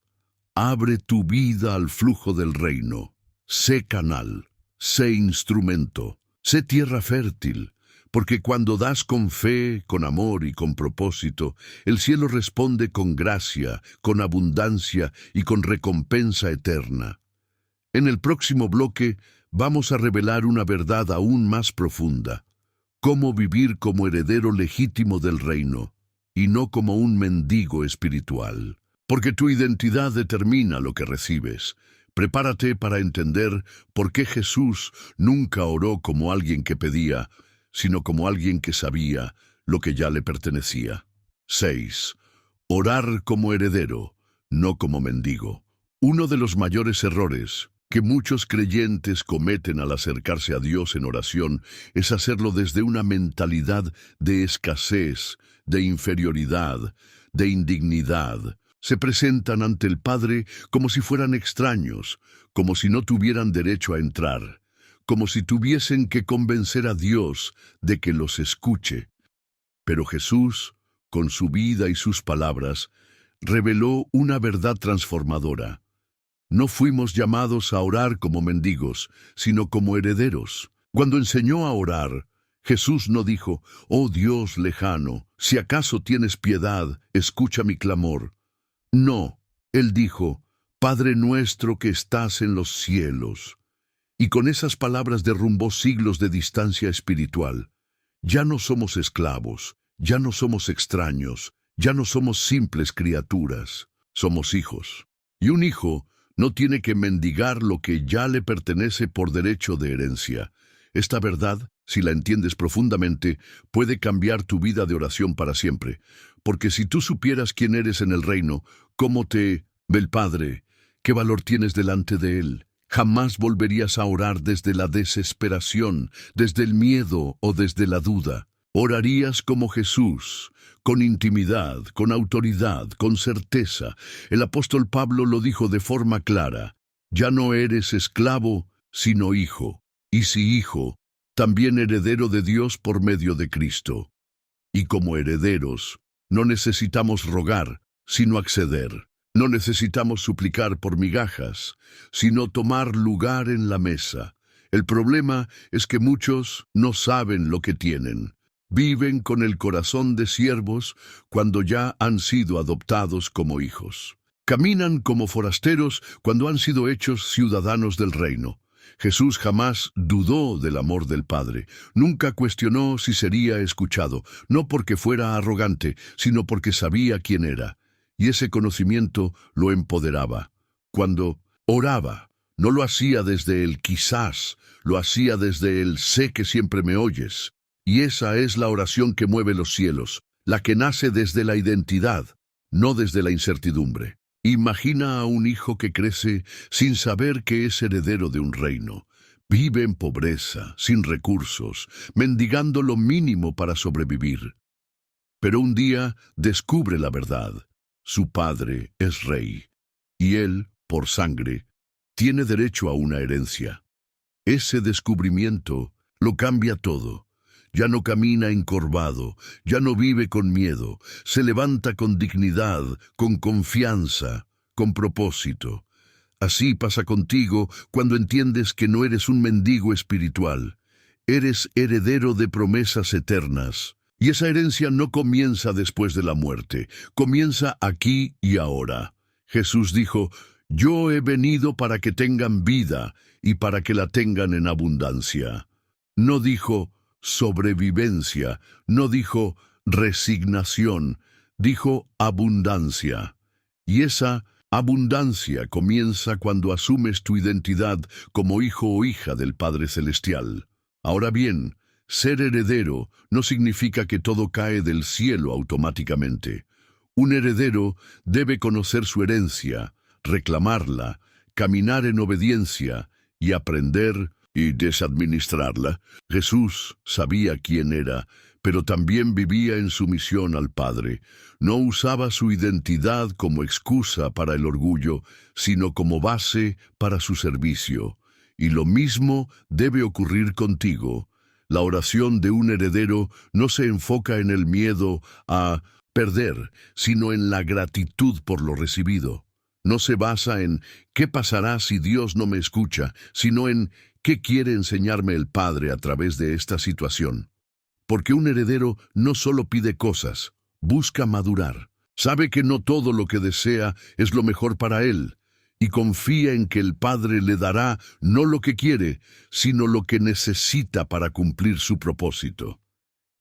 Abre tu vida al flujo del reino. Sé canal, sé instrumento, sé tierra fértil, porque cuando das con fe, con amor y con propósito, el cielo responde con gracia, con abundancia y con recompensa eterna. En el próximo bloque vamos a revelar una verdad aún más profunda: cómo vivir como heredero legítimo del reino, y no como un mendigo espiritual. Porque tu identidad determina lo que recibes. Prepárate para entender por qué Jesús nunca oró como alguien que pedía, sino como alguien que sabía lo que ya le pertenecía. 6. Orar como heredero, no como mendigo. Uno de los mayores errores que muchos creyentes cometen al acercarse a Dios en oración es hacerlo desde una mentalidad de escasez, de inferioridad, de indignidad. Se presentan ante el Padre como si fueran extraños, como si no tuvieran derecho a entrar, como si tuviesen que convencer a Dios de que los escuche. Pero Jesús, con su vida y sus palabras, reveló una verdad transformadora. No fuimos llamados a orar como mendigos, sino como herederos. Cuando enseñó a orar, Jesús no dijo: «Oh Dios lejano, si acaso tienes piedad, escucha mi clamor». No, él dijo: «Padre nuestro que estás en los cielos». Y con esas palabras derrumbó siglos de distancia espiritual. Ya no somos esclavos, ya no somos extraños, ya no somos simples criaturas, somos hijos. Y un hijo no tiene que mendigar lo que ya le pertenece por derecho de herencia. Esta verdad, si la entiendes profundamente, puede cambiar tu vida de oración para siempre. Porque si tú supieras quién eres en el reino, cómo te ve el Padre, qué valor tienes delante de Él, Jamás volverías a orar desde la desesperación, desde el miedo o desde la duda. Orarías como Jesús, con intimidad, con autoridad, con certeza. El apóstol Pablo lo dijo de forma clara: ya no eres esclavo, sino hijo, y si hijo, también heredero de Dios por medio de Cristo. Y como herederos, no necesitamos rogar, sino acceder. No necesitamos suplicar por migajas, sino tomar lugar en la mesa. El problema es que muchos no saben lo que tienen. Viven con el corazón de siervos cuando ya han sido adoptados como hijos. Caminan como forasteros cuando han sido hechos ciudadanos del reino. Jesús jamás dudó del amor del Padre. Nunca cuestionó si sería escuchado, no porque fuera arrogante, sino porque sabía quién era. Y ese conocimiento lo empoderaba. Cuando oraba, no lo hacía desde el quizás, lo hacía desde el sé que siempre me oyes. Y esa es la oración que mueve los cielos, la que nace desde la identidad, no desde la incertidumbre. Imagina a un hijo que crece sin saber que es heredero de un reino. Vive en pobreza, sin recursos, mendigando lo mínimo para sobrevivir. Pero un día descubre la verdad. Su padre es rey, y él, por sangre, tiene derecho a una herencia. Ese descubrimiento lo cambia todo. Ya no camina encorvado, ya no vive con miedo, se levanta con dignidad, con confianza, con propósito. Así pasa contigo cuando entiendes que no eres un mendigo espiritual. Eres heredero de promesas eternas. Y esa herencia no comienza después de la muerte, comienza aquí y ahora. Jesús dijo: yo he venido para que tengan vida y para que la tengan en abundancia. No dijo sobrevivencia, no dijo resignación, dijo abundancia. Y esa abundancia comienza cuando asumes tu identidad como hijo o hija del Padre Celestial. Ahora bien, ser heredero no significa que todo cae del cielo automáticamente. Un heredero debe conocer su herencia, reclamarla, caminar en obediencia y aprender y desadministrarla. Jesús sabía quién era, pero también vivía en sumisión al Padre. No usaba su identidad como excusa para el orgullo, sino como base para su servicio. Y lo mismo debe ocurrir contigo. La oración de un heredero no se enfoca en el miedo a perder, sino en la gratitud por lo recibido. No se basa en ¿qué pasará si Dios no me escucha?, sino en ¿qué quiere enseñarme el Padre a través de esta situación? Porque un heredero no solo pide cosas, busca madurar. Sabe que no todo lo que desea es lo mejor para él, y confía en que el Padre le dará no lo que quiere, sino lo que necesita para cumplir su propósito.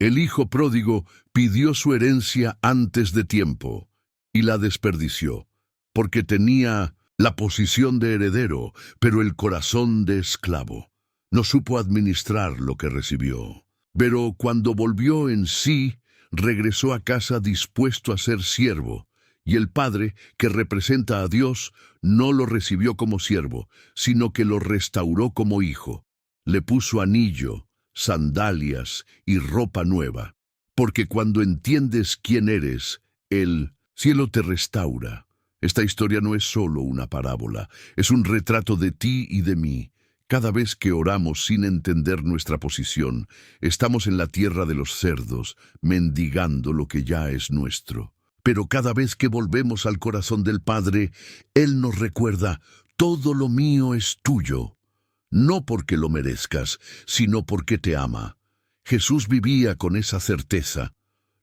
El hijo pródigo pidió su herencia antes de tiempo, y la desperdició, porque tenía la posición de heredero, pero el corazón de esclavo. No supo administrar lo que recibió. Pero cuando volvió en sí, regresó a casa dispuesto a ser siervo, y el Padre, que representa a Dios, no lo recibió como siervo, sino que lo restauró como hijo. Le puso anillo, sandalias y ropa nueva, porque cuando entiendes quién eres, el cielo te restaura. Esta historia no es solo una parábola, es un retrato de ti y de mí. Cada vez que oramos sin entender nuestra posición, estamos en la tierra de los cerdos, mendigando lo que ya es nuestro. Pero cada vez que volvemos al corazón del Padre, Él nos recuerda: todo lo mío es tuyo. No porque lo merezcas, sino porque te ama. Jesús vivía con esa certeza.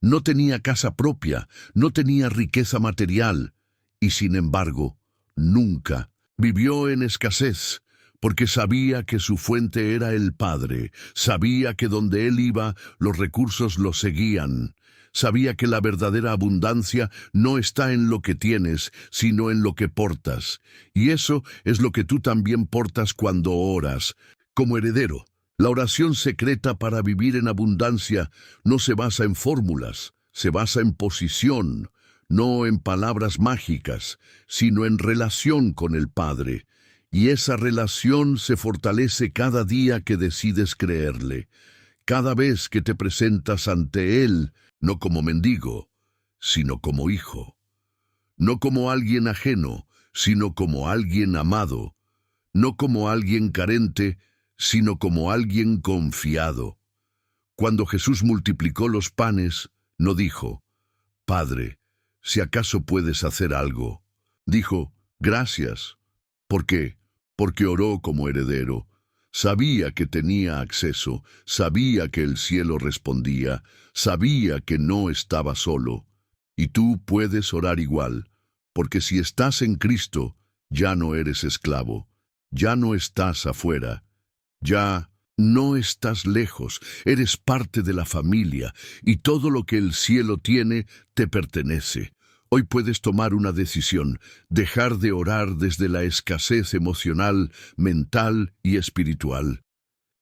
No tenía casa propia, no tenía riqueza material, y sin embargo, nunca vivió en escasez, porque sabía que su fuente era el Padre, sabía que donde Él iba, los recursos lo seguían. Sabía que la verdadera abundancia no está en lo que tienes, sino en lo que portas. Y eso es lo que tú también portas cuando oras. Como heredero, la oración secreta para vivir en abundancia no se basa en fórmulas, se basa en posición, no en palabras mágicas, sino en relación con el Padre. Y esa relación se fortalece cada día que decides creerle, cada vez que te presentas ante Él, no como mendigo, sino como hijo, no como alguien ajeno, sino como alguien amado, no como alguien carente, sino como alguien confiado. Cuando Jesús multiplicó los panes, no dijo, Padre, si acaso puedes hacer algo. Dijo, gracias. ¿Por qué? Porque oró como heredero. Sabía que tenía acceso, sabía que el cielo respondía, sabía que no estaba solo. Y tú puedes orar igual, porque si estás en Cristo, ya no eres esclavo, ya no estás afuera, ya no estás lejos, eres parte de la familia, y todo lo que el cielo tiene te pertenece. Hoy puedes tomar una decisión, dejar de orar desde la escasez emocional, mental y espiritual,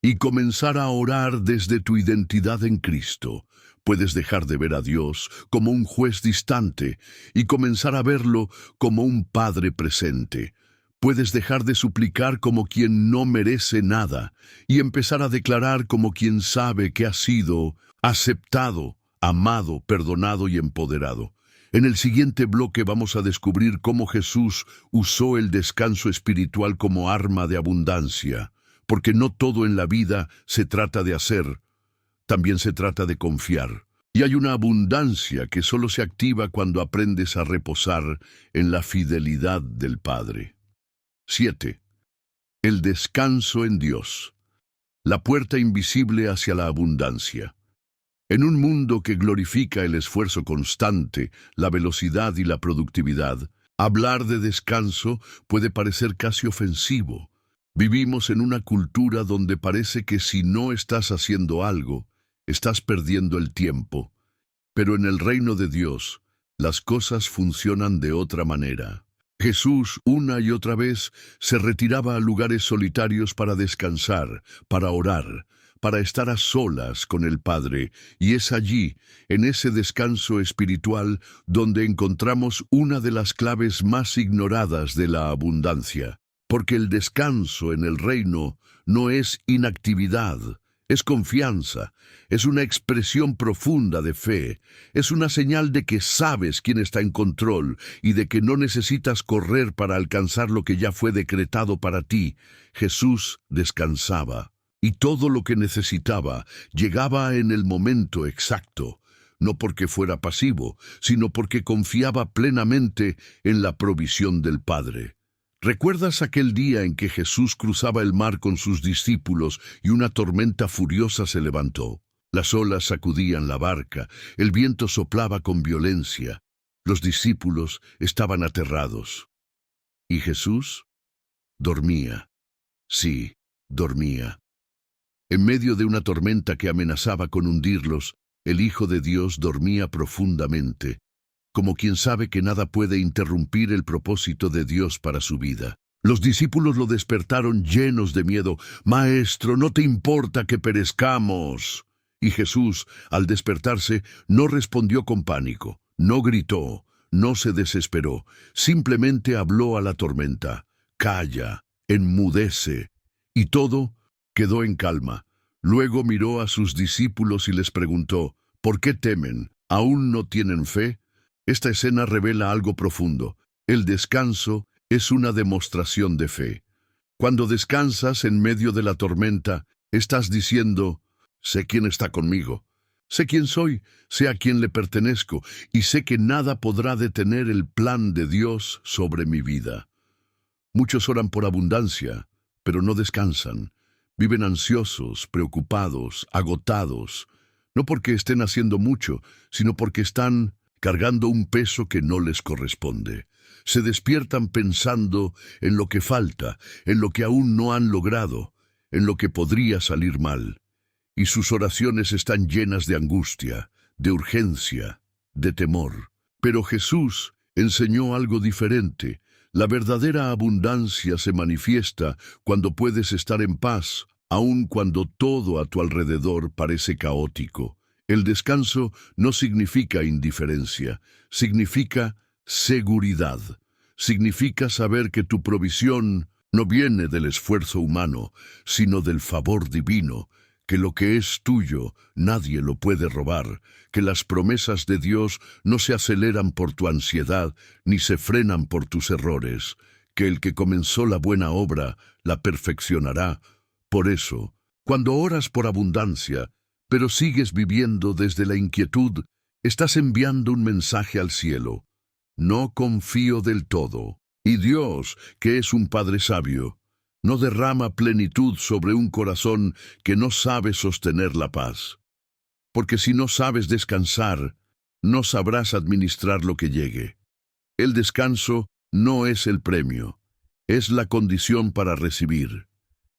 y comenzar a orar desde tu identidad en Cristo. Puedes dejar de ver a Dios como un juez distante y comenzar a verlo como un Padre presente. Puedes dejar de suplicar como quien no merece nada y empezar a declarar como quien sabe que ha sido aceptado, amado, perdonado y empoderado. En el siguiente bloque vamos a descubrir cómo Jesús usó el descanso espiritual como arma de abundancia, porque no todo en la vida se trata de hacer, también se trata de confiar. Y hay una abundancia que solo se activa cuando aprendes a reposar en la fidelidad del Padre. 7. El descanso en Dios. La puerta invisible hacia la abundancia. En un mundo que glorifica el esfuerzo constante, la velocidad y la productividad, hablar de descanso puede parecer casi ofensivo. Vivimos en una cultura donde parece que si no estás haciendo algo, estás perdiendo el tiempo. Pero en el reino de Dios, las cosas funcionan de otra manera. Jesús, una y otra vez, se retiraba a lugares solitarios para descansar, para orar, para estar a solas con el Padre, y es allí, en ese descanso espiritual, donde encontramos una de las claves más ignoradas de la abundancia. Porque el descanso en el reino no es inactividad, es confianza, es una expresión profunda de fe, es una señal de que sabes quién está en control y de que no necesitas correr para alcanzar lo que ya fue decretado para ti. Jesús descansaba, y todo lo que necesitaba llegaba en el momento exacto, no porque fuera pasivo, sino porque confiaba plenamente en la provisión del Padre. ¿Recuerdas aquel día en que Jesús cruzaba el mar con sus discípulos y una tormenta furiosa se levantó? Las olas sacudían la barca, el viento soplaba con violencia. Los discípulos estaban aterrados. ¿Y Jesús? Dormía. Sí, dormía. En medio de una tormenta que amenazaba con hundirlos, el Hijo de Dios dormía profundamente, como quien sabe que nada puede interrumpir el propósito de Dios para su vida. Los discípulos lo despertaron llenos de miedo. «Maestro, ¿no te importa que perezcamos?» Y Jesús, al despertarse, no respondió con pánico, no gritó, no se desesperó, simplemente habló a la tormenta. «Calla, enmudece». Y todo quedó en calma. Luego miró a sus discípulos y les preguntó, «¿Por qué temen? ¿Aún no tienen fe?» Esta escena revela algo profundo. El descanso es una demostración de fe. Cuando descansas en medio de la tormenta, estás diciendo, sé quién está conmigo, sé quién soy, sé a quién le pertenezco, y sé que nada podrá detener el plan de Dios sobre mi vida. Muchos oran por abundancia, pero no descansan. Viven ansiosos, preocupados, agotados, no porque estén haciendo mucho, sino porque están cargando un peso que no les corresponde. Se despiertan pensando en lo que falta, en lo que aún no han logrado, en lo que podría salir mal. Y sus oraciones están llenas de angustia, de urgencia, de temor. Pero Jesús enseñó algo diferente. La verdadera abundancia se manifiesta cuando puedes estar en paz, aun cuando todo a tu alrededor parece caótico. El descanso no significa indiferencia, significa seguridad. Significa saber que tu provisión No viene del esfuerzo humano, sino del favor divino, que lo que es tuyo nadie lo puede robar, que las promesas de Dios no se aceleran por tu ansiedad, ni se frenan por tus errores, que el que comenzó la buena obra la perfeccionará. Por eso, cuando oras por abundancia, pero sigues viviendo desde la inquietud, estás enviando un mensaje al cielo. No confío del todo. Y Dios, que es un Padre sabio, no derrama plenitud sobre un corazón que no sabe sostener la paz. Porque si no sabes descansar, no sabrás administrar lo que llegue. El descanso no es el premio, es la condición para recibir.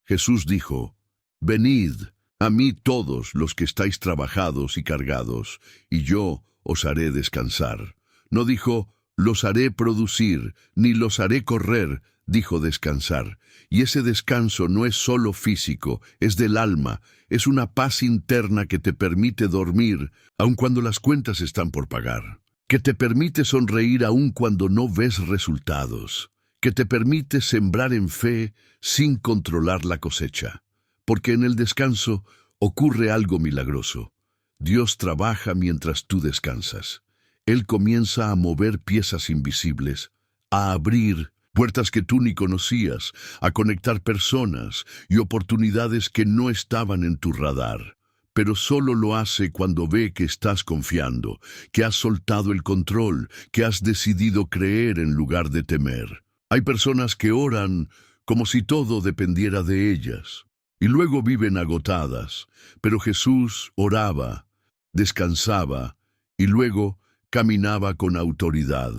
Jesús dijo, «Venid a mí todos los que estáis trabajados y cargados, y yo os haré descansar». No dijo, «Los haré producir, ni los haré correr», dijo descansar. Y ese descanso no es solo físico, es del alma, es una paz interna que te permite dormir, aun cuando las cuentas están por pagar, que te permite sonreír aun cuando no ves resultados, que te permite sembrar en fe sin controlar la cosecha. Porque en el descanso ocurre algo milagroso. Dios trabaja mientras tú descansas. Él comienza a mover piezas invisibles, a abrir puertas que tú ni conocías, a conectar personas y oportunidades que no estaban en tu radar. Pero solo lo hace cuando ve que estás confiando, que has soltado el control, que has decidido creer en lugar de temer. Hay personas que oran como si todo dependiera de ellas, y luego viven agotadas, pero Jesús oraba, descansaba, y luego caminaba con autoridad,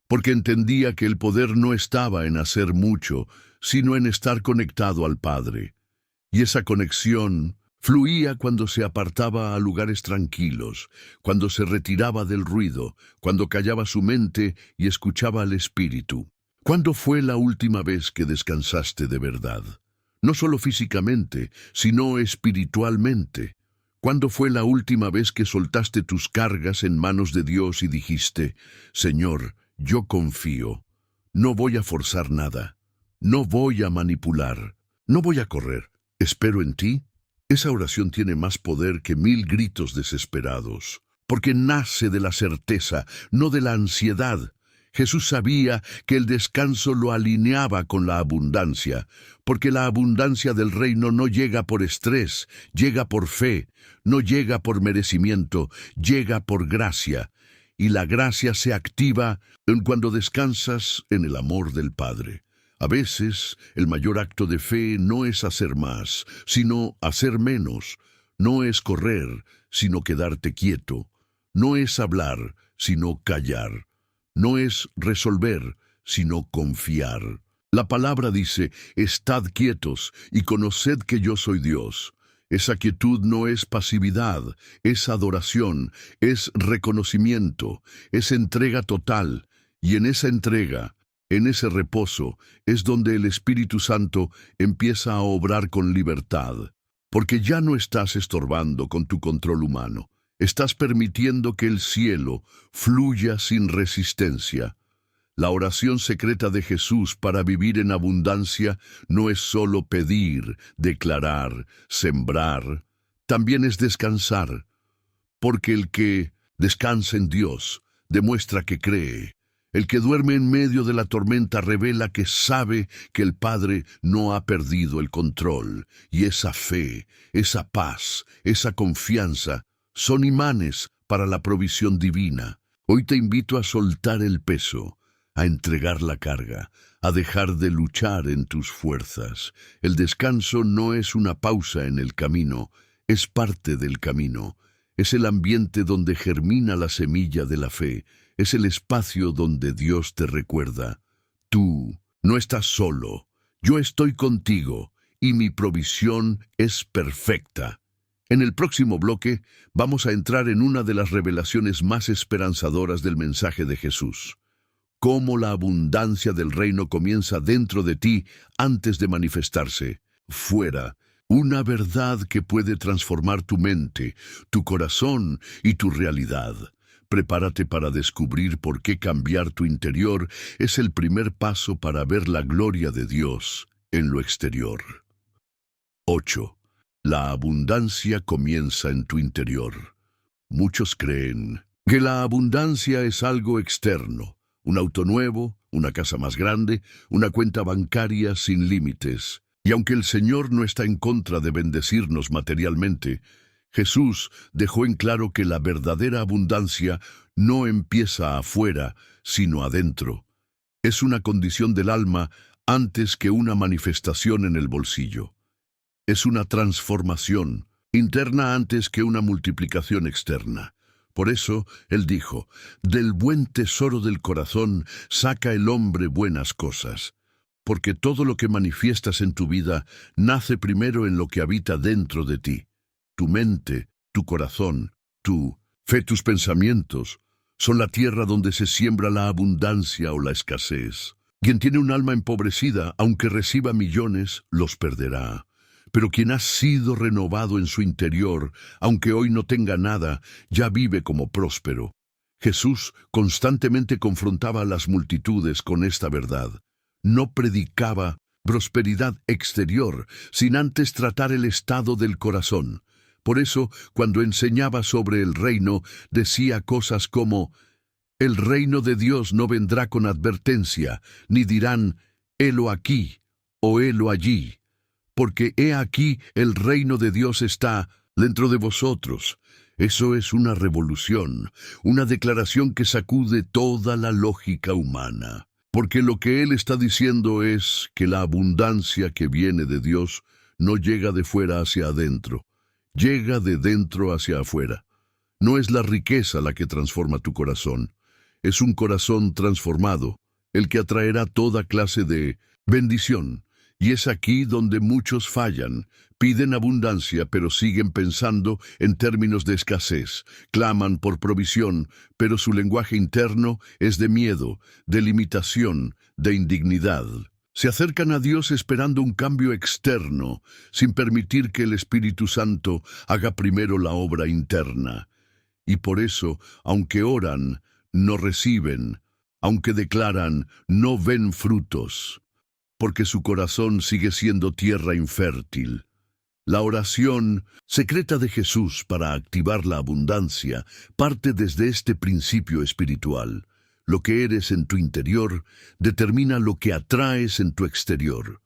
porque entendía que el poder no estaba en hacer mucho, sino en estar conectado al Padre. Y esa conexión fluía cuando se apartaba a lugares tranquilos, cuando se retiraba del ruido, cuando callaba su mente y escuchaba al Espíritu. ¿Cuándo fue la última vez que descansaste de verdad? No solo físicamente, sino espiritualmente. ¿Cuándo fue la última vez que soltaste tus cargas en manos de Dios y dijiste, «Señor, yo confío, no voy a forzar nada, no voy a manipular, no voy a correr, espero en ti»? Esa oración tiene más poder que 1000 gritos desesperados, porque nace de la certeza, no de la ansiedad. Jesús sabía que el descanso lo alineaba con la abundancia, porque la abundancia del reino no llega por estrés, llega por fe, no llega por merecimiento, llega por gracia. Y la gracia se activa cuando descansas en el amor del Padre. A veces, el mayor acto de fe no es hacer más, sino hacer menos. No es correr, sino quedarte quieto. No es hablar, sino callar. No es resolver, sino confiar. La palabra dice, «Estad quietos y conoced que yo soy Dios». Esa quietud no es pasividad, es adoración, es reconocimiento, es entrega total. Y en esa entrega, en ese reposo, es donde el Espíritu Santo empieza a obrar con libertad. Porque ya no estás estorbando con tu control humano. Estás permitiendo que el cielo fluya sin resistencia. La oración secreta de Jesús para vivir en abundancia no es solo pedir, declarar, sembrar, también es descansar, porque el que descansa en Dios demuestra que cree. El que duerme en medio de la tormenta revela que sabe que el Padre no ha perdido el control, y esa fe, esa paz, esa confianza son imanes para la provisión divina. Hoy te invito a soltar el peso, a entregar la carga, a dejar de luchar en tus fuerzas. El descanso no es una pausa en el camino, es parte del camino. Es el ambiente donde germina la semilla de la fe, es el espacio donde Dios te recuerda. Tú no estás solo, yo estoy contigo y mi provisión es perfecta. En el próximo bloque vamos a entrar en una de las revelaciones más esperanzadoras del mensaje de Jesús. Cómo la abundancia del reino comienza dentro de ti antes de manifestarse fuera. Una verdad que puede transformar tu mente, tu corazón y tu realidad. Prepárate para descubrir por qué cambiar tu interior es el primer paso para ver la gloria de Dios en lo exterior. 8. La abundancia comienza en tu interior. Muchos creen que la abundancia es algo externo, un auto nuevo, una casa más grande, una cuenta bancaria sin límites. Y aunque el Señor no está en contra de bendecirnos materialmente, Jesús dejó en claro que la verdadera abundancia no empieza afuera, sino adentro. Es una condición del alma antes que una manifestación en el bolsillo. Es una transformación interna antes que una multiplicación externa. Por eso, Él dijo, del buen tesoro del corazón saca el hombre buenas cosas. Porque todo lo que manifiestas en tu vida nace primero en lo que habita dentro de ti. Tu mente, tu corazón, tu fe, tus pensamientos, son la tierra donde se siembra la abundancia o la escasez. Quien tiene un alma empobrecida, aunque reciba millones, los perderá. Pero quien ha sido renovado en su interior, aunque hoy no tenga nada, ya vive como próspero. Jesús constantemente confrontaba a las multitudes con esta verdad. No predicaba prosperidad exterior, sin antes tratar el estado del corazón. Por eso, cuando enseñaba sobre el reino, decía cosas como, «El reino de Dios no vendrá con advertencia, ni dirán, helo aquí o helo allí, porque he aquí el reino de Dios está dentro de vosotros». Eso es una revolución, una declaración que sacude toda la lógica humana. Porque lo que Él está diciendo es que la abundancia que viene de Dios no llega de fuera hacia adentro, llega de dentro hacia afuera. No es la riqueza la que transforma tu corazón, es un corazón transformado, el que atraerá toda clase de bendición. Y es aquí donde muchos fallan, piden abundancia pero siguen pensando en términos de escasez, claman por provisión, pero su lenguaje interno es de miedo, de limitación, de indignidad. Se acercan a Dios esperando un cambio externo, sin permitir que el Espíritu Santo haga primero la obra interna. Y por eso, aunque oran, no reciben, aunque declaran, no ven frutos, porque su corazón sigue siendo tierra infértil. La oración secreta de Jesús para activar la abundancia parte desde este principio espiritual. Lo que eres en tu interior determina lo que atraes en tu exterior.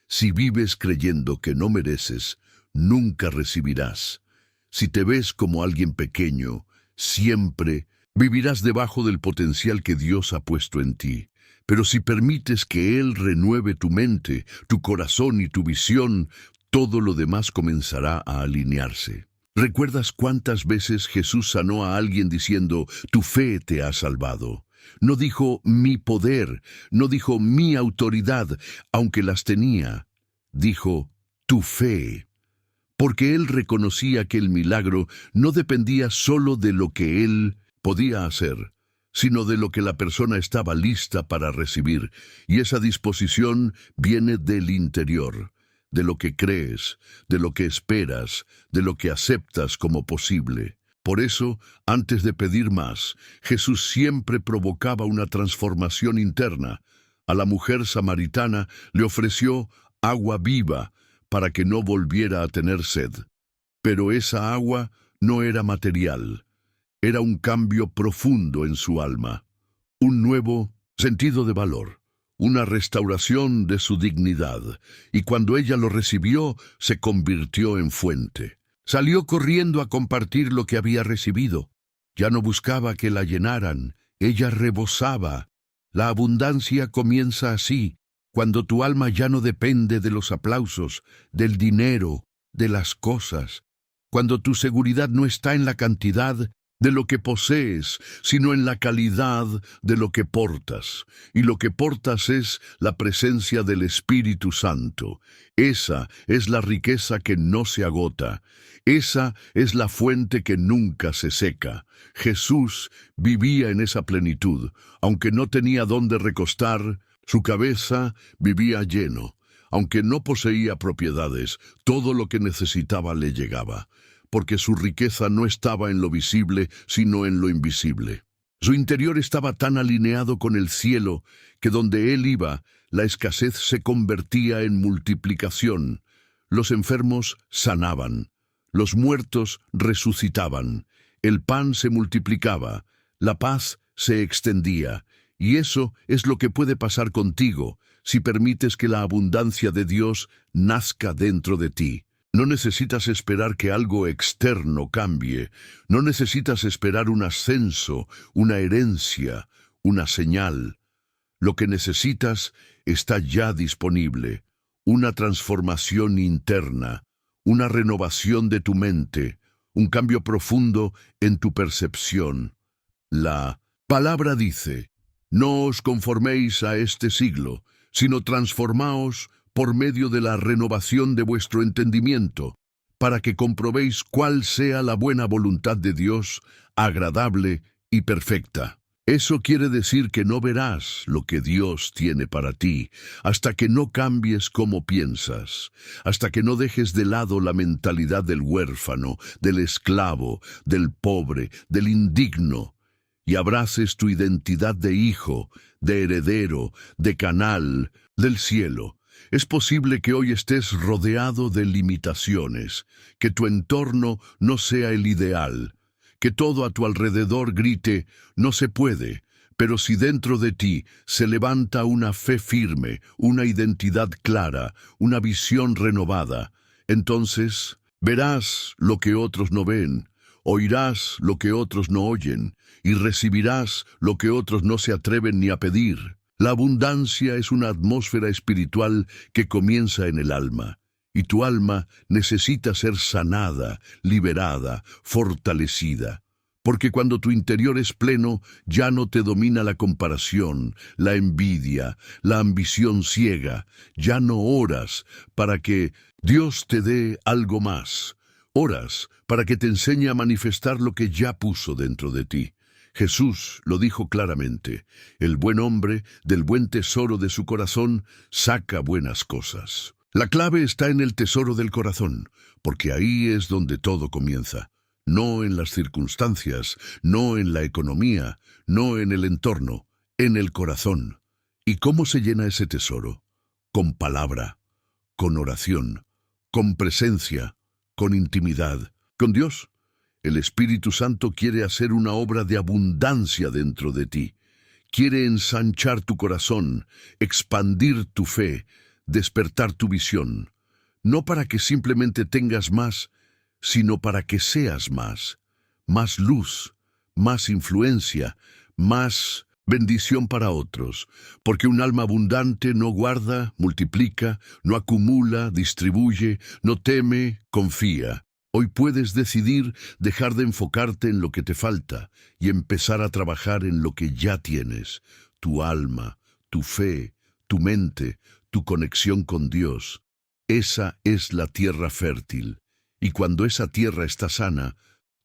Si vives creyendo que no mereces, nunca recibirás. Si te ves como alguien pequeño, siempre vivirás debajo del potencial que Dios ha puesto en ti. Pero si permites que Él renueve tu mente, tu corazón y tu visión, todo lo demás comenzará a alinearse. ¿Recuerdas cuántas veces Jesús sanó a alguien diciendo, tu fe te ha salvado? No dijo mi poder, no dijo mi autoridad, aunque las tenía. Dijo tu fe. Porque Él reconocía que el milagro no dependía solo de lo que Él podía hacer, sino de lo que la persona estaba lista para recibir, y esa disposición viene del interior, de lo que crees, de lo que esperas, de lo que aceptas como posible. Por eso, antes de pedir más, Jesús siempre provocaba una transformación interna. A la mujer samaritana le ofreció agua viva para que no volviera a tener sed. Pero esa agua no era material. Era un cambio profundo en su alma, un nuevo sentido de valor, una restauración de su dignidad, y cuando ella lo recibió, se convirtió en fuente. Salió corriendo a compartir lo que había recibido. Ya no buscaba que la llenaran, ella rebosaba. La abundancia comienza así, cuando tu alma ya no depende de los aplausos, del dinero, de las cosas, cuando tu seguridad no está en la cantidad de lo que posees, sino en la calidad de lo que portas. Y lo que portas es la presencia del Espíritu Santo. Esa es la riqueza que no se agota. Esa es la fuente que nunca se seca. Jesús vivía en esa plenitud. Aunque no tenía dónde recostar, su cabeza vivía lleno. Aunque no poseía propiedades, todo lo que necesitaba le llegaba. porque su riqueza no estaba en lo visible, sino en lo invisible. Su interior estaba tan alineado con el cielo que donde él iba, la escasez se convertía en multiplicación. Los enfermos sanaban, los muertos resucitaban, el pan se multiplicaba, la paz se extendía. Y eso es lo que puede pasar contigo si permites que la abundancia de Dios nazca dentro de ti. No necesitas esperar que algo externo cambie. No necesitas esperar un ascenso, una herencia, una señal. Lo que necesitas está ya disponible. Una transformación interna, una renovación de tu mente, un cambio profundo en tu percepción. La palabra dice: no os conforméis a este siglo, sino transformaos por medio de la renovación de vuestro entendimiento, para que comprobéis cuál sea la buena voluntad de Dios, agradable y perfecta. Eso quiere decir que no verás lo que Dios tiene para ti, hasta que no cambies cómo piensas, hasta que no dejes de lado la mentalidad del huérfano, del esclavo, del pobre, del indigno, y abraces tu identidad de hijo, de heredero, de canal, del cielo. Es posible que hoy estés rodeado de limitaciones, que tu entorno no sea el ideal, que todo a tu alrededor grite: no se puede, pero si dentro de ti se levanta una fe firme, una identidad clara, una visión renovada, entonces verás lo que otros no ven, oirás lo que otros no oyen, y recibirás lo que otros no se atreven ni a pedir. La abundancia es una atmósfera espiritual que comienza en el alma, y tu alma necesita ser sanada, liberada, fortalecida. Porque cuando tu interior es pleno, ya no te domina la comparación, la envidia, la ambición ciega. Ya no oras para que Dios te dé algo más. Oras para que te enseñe a manifestar lo que ya puso dentro de ti. Jesús lo dijo claramente: el buen hombre del buen tesoro de su corazón saca buenas cosas. La clave está en el tesoro del corazón, porque ahí es donde todo comienza. No en las circunstancias, no en la economía, no en el entorno, en el corazón. ¿Y cómo se llena ese tesoro? Con palabra, con oración, con presencia, con intimidad, con Dios. El Espíritu Santo quiere hacer una obra de abundancia dentro de ti. Quiere ensanchar tu corazón, expandir tu fe, despertar tu visión. No para que simplemente tengas más, sino para que seas más. Más luz, más influencia, más bendición para otros. Porque un alma abundante no guarda, multiplica, no acumula, distribuye, no teme, confía. Hoy puedes decidir dejar de enfocarte en lo que te falta y empezar a trabajar en lo que ya tienes: tu alma, tu fe, tu mente, tu conexión con Dios. Esa es la tierra fértil, y cuando esa tierra está sana,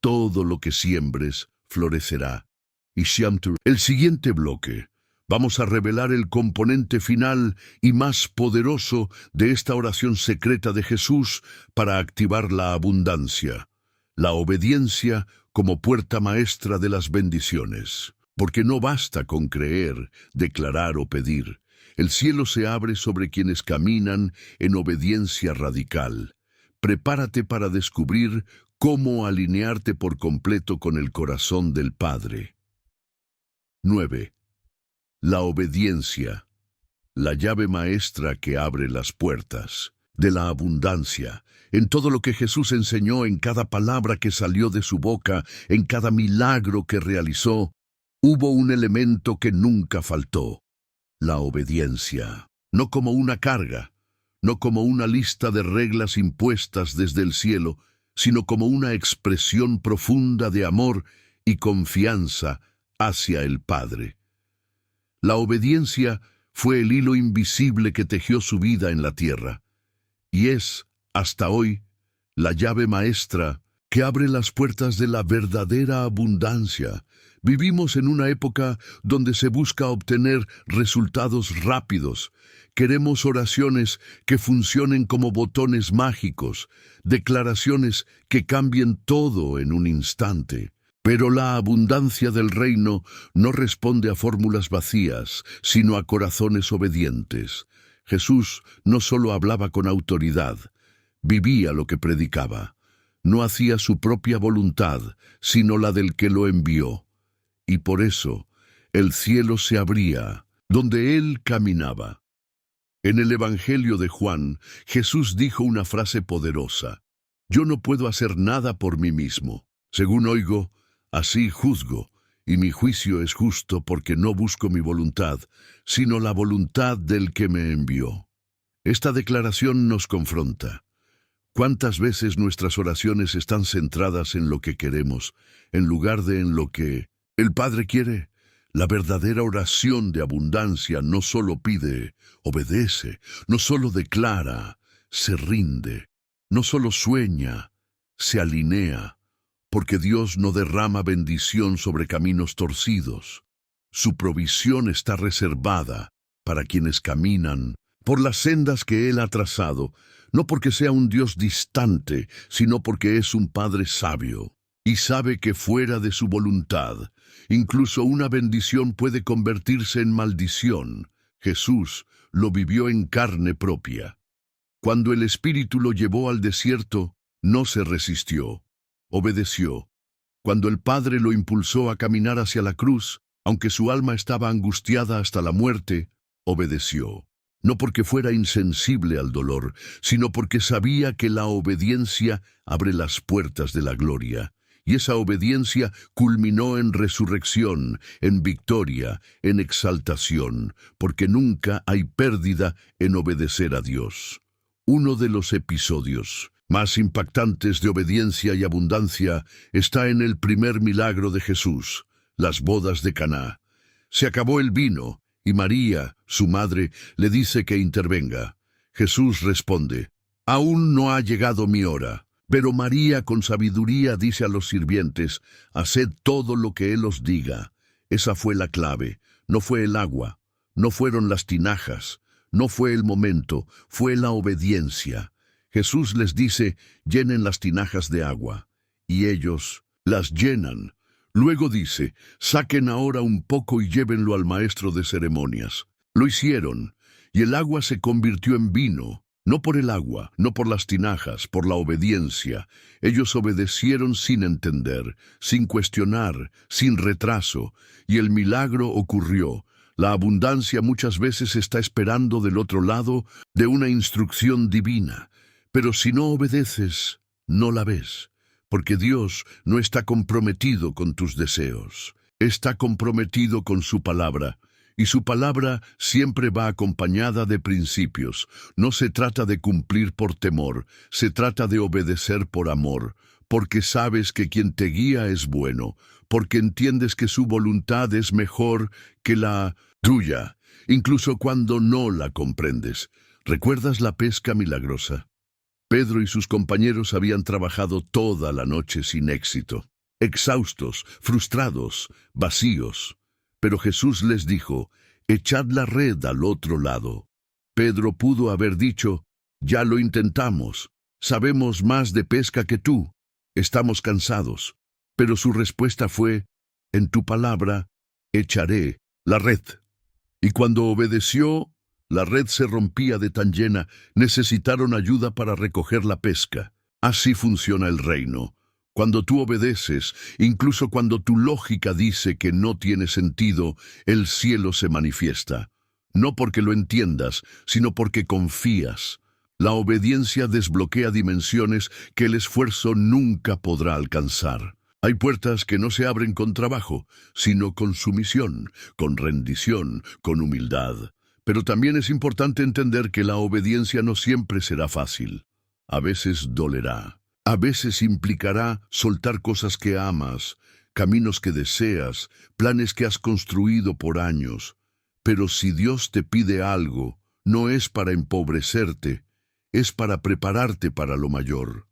todo lo que siembres florecerá. Y el siguiente bloque, vamos a revelar el componente final y más poderoso de esta oración secreta de Jesús para activar la abundancia: la obediencia como puerta maestra de las bendiciones. Porque no basta con creer, declarar o pedir. El cielo se abre sobre quienes caminan en obediencia radical. Prepárate para descubrir cómo alinearte por completo con el corazón del Padre. 9. La obediencia, la llave maestra que abre las puertas de la abundancia. En todo lo que Jesús enseñó, en cada palabra que salió de su boca, en cada milagro que realizó, hubo un elemento que nunca faltó: la obediencia. No como una carga, no como una lista de reglas impuestas desde el cielo, sino como una expresión profunda de amor y confianza hacia el Padre. La obediencia fue el hilo invisible que tejió su vida en la tierra, y es, hasta hoy, la llave maestra que abre las puertas de la verdadera abundancia. Vivimos en una época donde se busca obtener resultados rápidos, Queremos oraciones que funcionen como botones mágicos, declaraciones que cambien todo en un instante. Pero la abundancia del reino no responde a fórmulas vacías, sino a corazones obedientes. Jesús no solo hablaba con autoridad, vivía lo que predicaba. No hacía su propia voluntad, sino la del que lo envió. Y por eso, el cielo se abría, donde él caminaba. En el Evangelio de Juan, Jesús dijo una frase poderosa: «Yo no puedo hacer nada por mí mismo. Según oigo, así juzgo, y mi juicio es justo porque no busco mi voluntad, sino la voluntad del que me envió». Esta declaración nos confronta. ¿Cuántas veces nuestras oraciones están centradas en lo que queremos, en lugar de en lo que el Padre quiere? La verdadera oración de abundancia no solo pide, obedece, no solo declara, se rinde, no solo sueña, se alinea, porque Dios no derrama bendición sobre caminos torcidos. Su provisión está reservada para quienes caminan por las sendas que Él ha trazado, no porque sea un Dios distante, sino porque es un Padre sabio, y sabe que fuera de su voluntad, incluso una bendición puede convertirse en maldición. Jesús lo vivió en carne propia. Cuando el Espíritu lo llevó al desierto, no se resistió, obedeció. Cuando el Padre lo impulsó a caminar hacia la cruz, aunque su alma estaba angustiada hasta la muerte, obedeció. No porque fuera insensible al dolor, sino porque sabía que la obediencia abre las puertas de la gloria. Y esa obediencia culminó en resurrección, en victoria, en exaltación, porque nunca hay pérdida en obedecer a Dios. Uno de los episodios más impactantes de obediencia y abundancia está en el primer milagro de Jesús, las bodas de Caná. Se acabó el vino, y María, su madre, le dice que intervenga. Jesús responde: «Aún no ha llegado mi hora». Pero María con sabiduría dice a los sirvientes: «Haced todo lo que Él os diga». Esa fue la clave. No fue el agua, no fueron las tinajas, no fue el momento, fue la obediencia. Jesús les dice: «Llenen las tinajas de agua». Y ellos las llenan. Luego dice: «Saquen ahora un poco y llévenlo al maestro de ceremonias». Lo hicieron, y el agua se convirtió en vino. No por el agua, no por las tinajas, por la obediencia. Ellos obedecieron sin entender, sin cuestionar, sin retraso, y el milagro ocurrió. La abundancia muchas veces está esperando del otro lado de una instrucción divina, pero si no obedeces, no la ves, porque Dios no está comprometido con tus deseos, está comprometido con su palabra. Y su palabra siempre va acompañada de principios. No se trata de cumplir por temor, se trata de obedecer por amor, porque sabes que quien te guía es bueno, porque entiendes que su voluntad es mejor que la tuya, incluso cuando no la comprendes. ¿Recuerdas la pesca milagrosa? Pedro y sus compañeros habían trabajado toda la noche sin éxito, exhaustos, frustrados, vacíos. Pero Jesús les dijo: «Echad la red al otro lado». Pedro pudo haber dicho: «Ya lo intentamos, sabemos más de pesca que tú, estamos cansados». Pero su respuesta fue: «En tu palabra echaré la red». Y cuando obedeció, la red se rompía de tan llena, necesitaron ayuda para recoger la pesca. Así funciona el reino. Cuando tú obedeces, incluso cuando tu lógica dice que no tiene sentido, el cielo se manifiesta. No porque lo entiendas, sino porque confías. La obediencia desbloquea dimensiones que el esfuerzo nunca podrá alcanzar. Hay puertas que no se abren con trabajo, sino con sumisión, con rendición, con humildad. Pero también es importante entender que la obediencia no siempre será fácil. A veces dolerá. A veces implicará soltar cosas que amas, caminos que deseas, planes que has construido por años. Pero si Dios te pide algo, no es para empobrecerte, es para prepararte para lo mayor.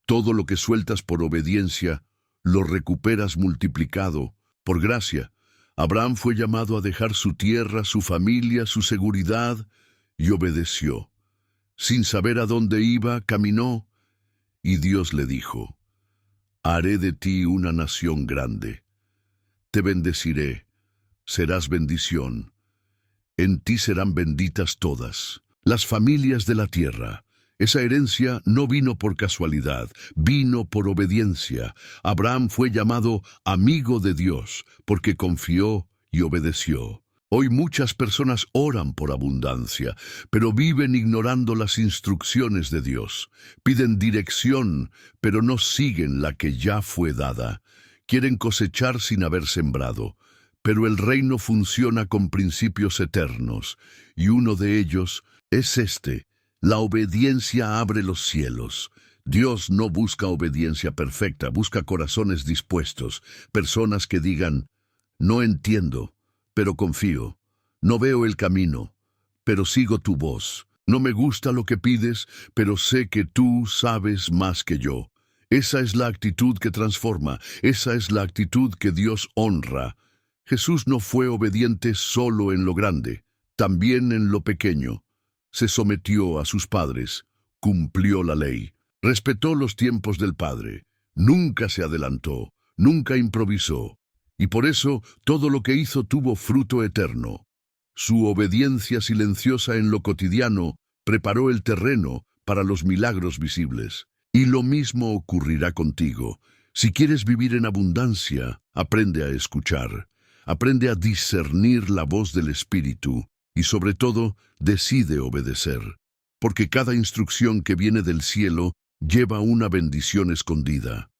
Todo lo que sueltas por obediencia, lo recuperas multiplicado, por gracia. Abraham fue llamado a dejar su tierra, su familia, su seguridad, y obedeció. Sin saber a dónde iba, caminó, y Dios le dijo: haré de ti una nación grande. Te bendeciré, serás bendición. En ti serán benditas todas las familias de la tierra. Esa herencia no vino por casualidad, vino por obediencia. Abraham fue llamado amigo de Dios porque confió y obedeció. Hoy muchas personas oran por abundancia, pero viven ignorando las instrucciones de Dios. Piden dirección, pero no siguen la que ya fue dada. Quieren cosechar sin haber sembrado. Pero el reino funciona con principios eternos, y uno de ellos es este: la obediencia abre los cielos. Dios no busca obediencia perfecta, busca corazones dispuestos, personas que digan: no entiendo, pero confío. No veo el camino, pero sigo tu voz. No me gusta lo que pides, pero sé que tú sabes más que yo. Esa es la actitud que transforma, esa es la actitud que Dios honra. Jesús no fue obediente solo en lo grande, también en lo pequeño. Se sometió a sus padres, cumplió la ley, respetó los tiempos del Padre, nunca se adelantó, nunca improvisó, y por eso todo lo que hizo tuvo fruto eterno. Su obediencia silenciosa en lo cotidiano preparó el terreno para los milagros visibles. Y lo mismo ocurrirá contigo. Si quieres vivir en abundancia, aprende a escuchar. Aprende a discernir la voz del Espíritu y, sobre todo, decide obedecer. Porque cada instrucción que viene del cielo lleva una bendición escondida.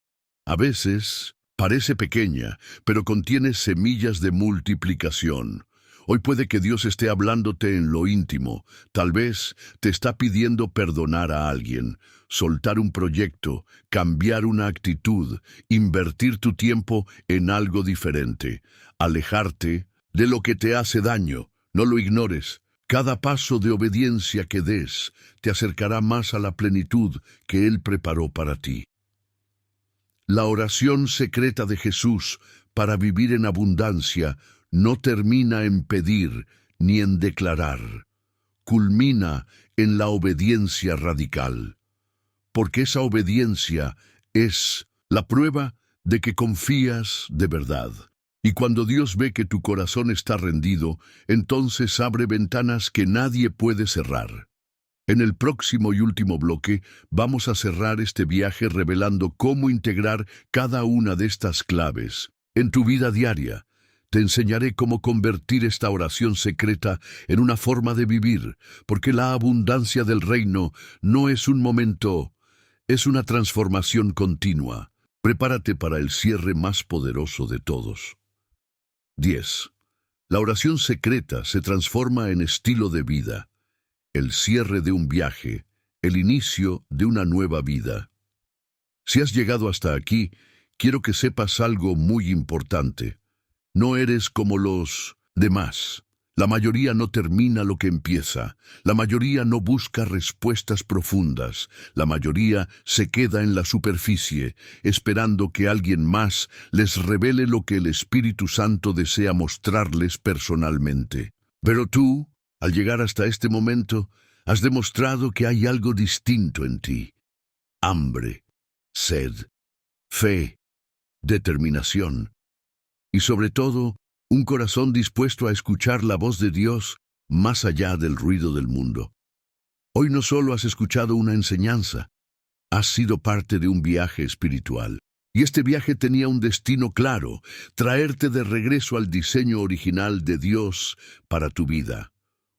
A veces parece pequeña, pero contiene semillas de multiplicación. Hoy puede que Dios esté hablándote en lo íntimo. Tal vez te está pidiendo perdonar a alguien, soltar un proyecto, cambiar una actitud, invertir tu tiempo en algo diferente, alejarte de lo que te hace daño. No lo ignores. Cada paso de obediencia que des te acercará más a la plenitud que Él preparó para ti. La oración secreta de Jesús para vivir en abundancia no termina en pedir ni en declarar. Culmina en la obediencia radical. Porque esa obediencia es la prueba de que confías de verdad. Y cuando Dios ve que tu corazón está rendido, entonces abre ventanas que nadie puede cerrar. En el próximo y último bloque vamos a cerrar este viaje revelando cómo integrar cada una de estas claves en tu vida diaria. Te enseñaré cómo convertir esta oración secreta en una forma de vivir, porque la abundancia del reino no es un momento, es una transformación continua. Prepárate para el cierre más poderoso de todos. 10. La oración secreta se transforma en estilo de vida, el cierre de un viaje, el inicio de una nueva vida. Si has llegado hasta aquí, quiero que sepas algo muy importante. No eres como los demás. La mayoría no termina lo que empieza. La mayoría no busca respuestas profundas. La mayoría se queda en la superficie, esperando que alguien más les revele lo que el Espíritu Santo desea mostrarles personalmente. Pero tú, al llegar hasta este momento, has demostrado que hay algo distinto en ti. Hambre, sed, fe, determinación. Y sobre todo, un corazón dispuesto a escuchar la voz de Dios más allá del ruido del mundo. Hoy no solo has escuchado una enseñanza, has sido parte de un viaje espiritual. Y este viaje tenía un destino claro: traerte de regreso al diseño original de Dios para tu vida.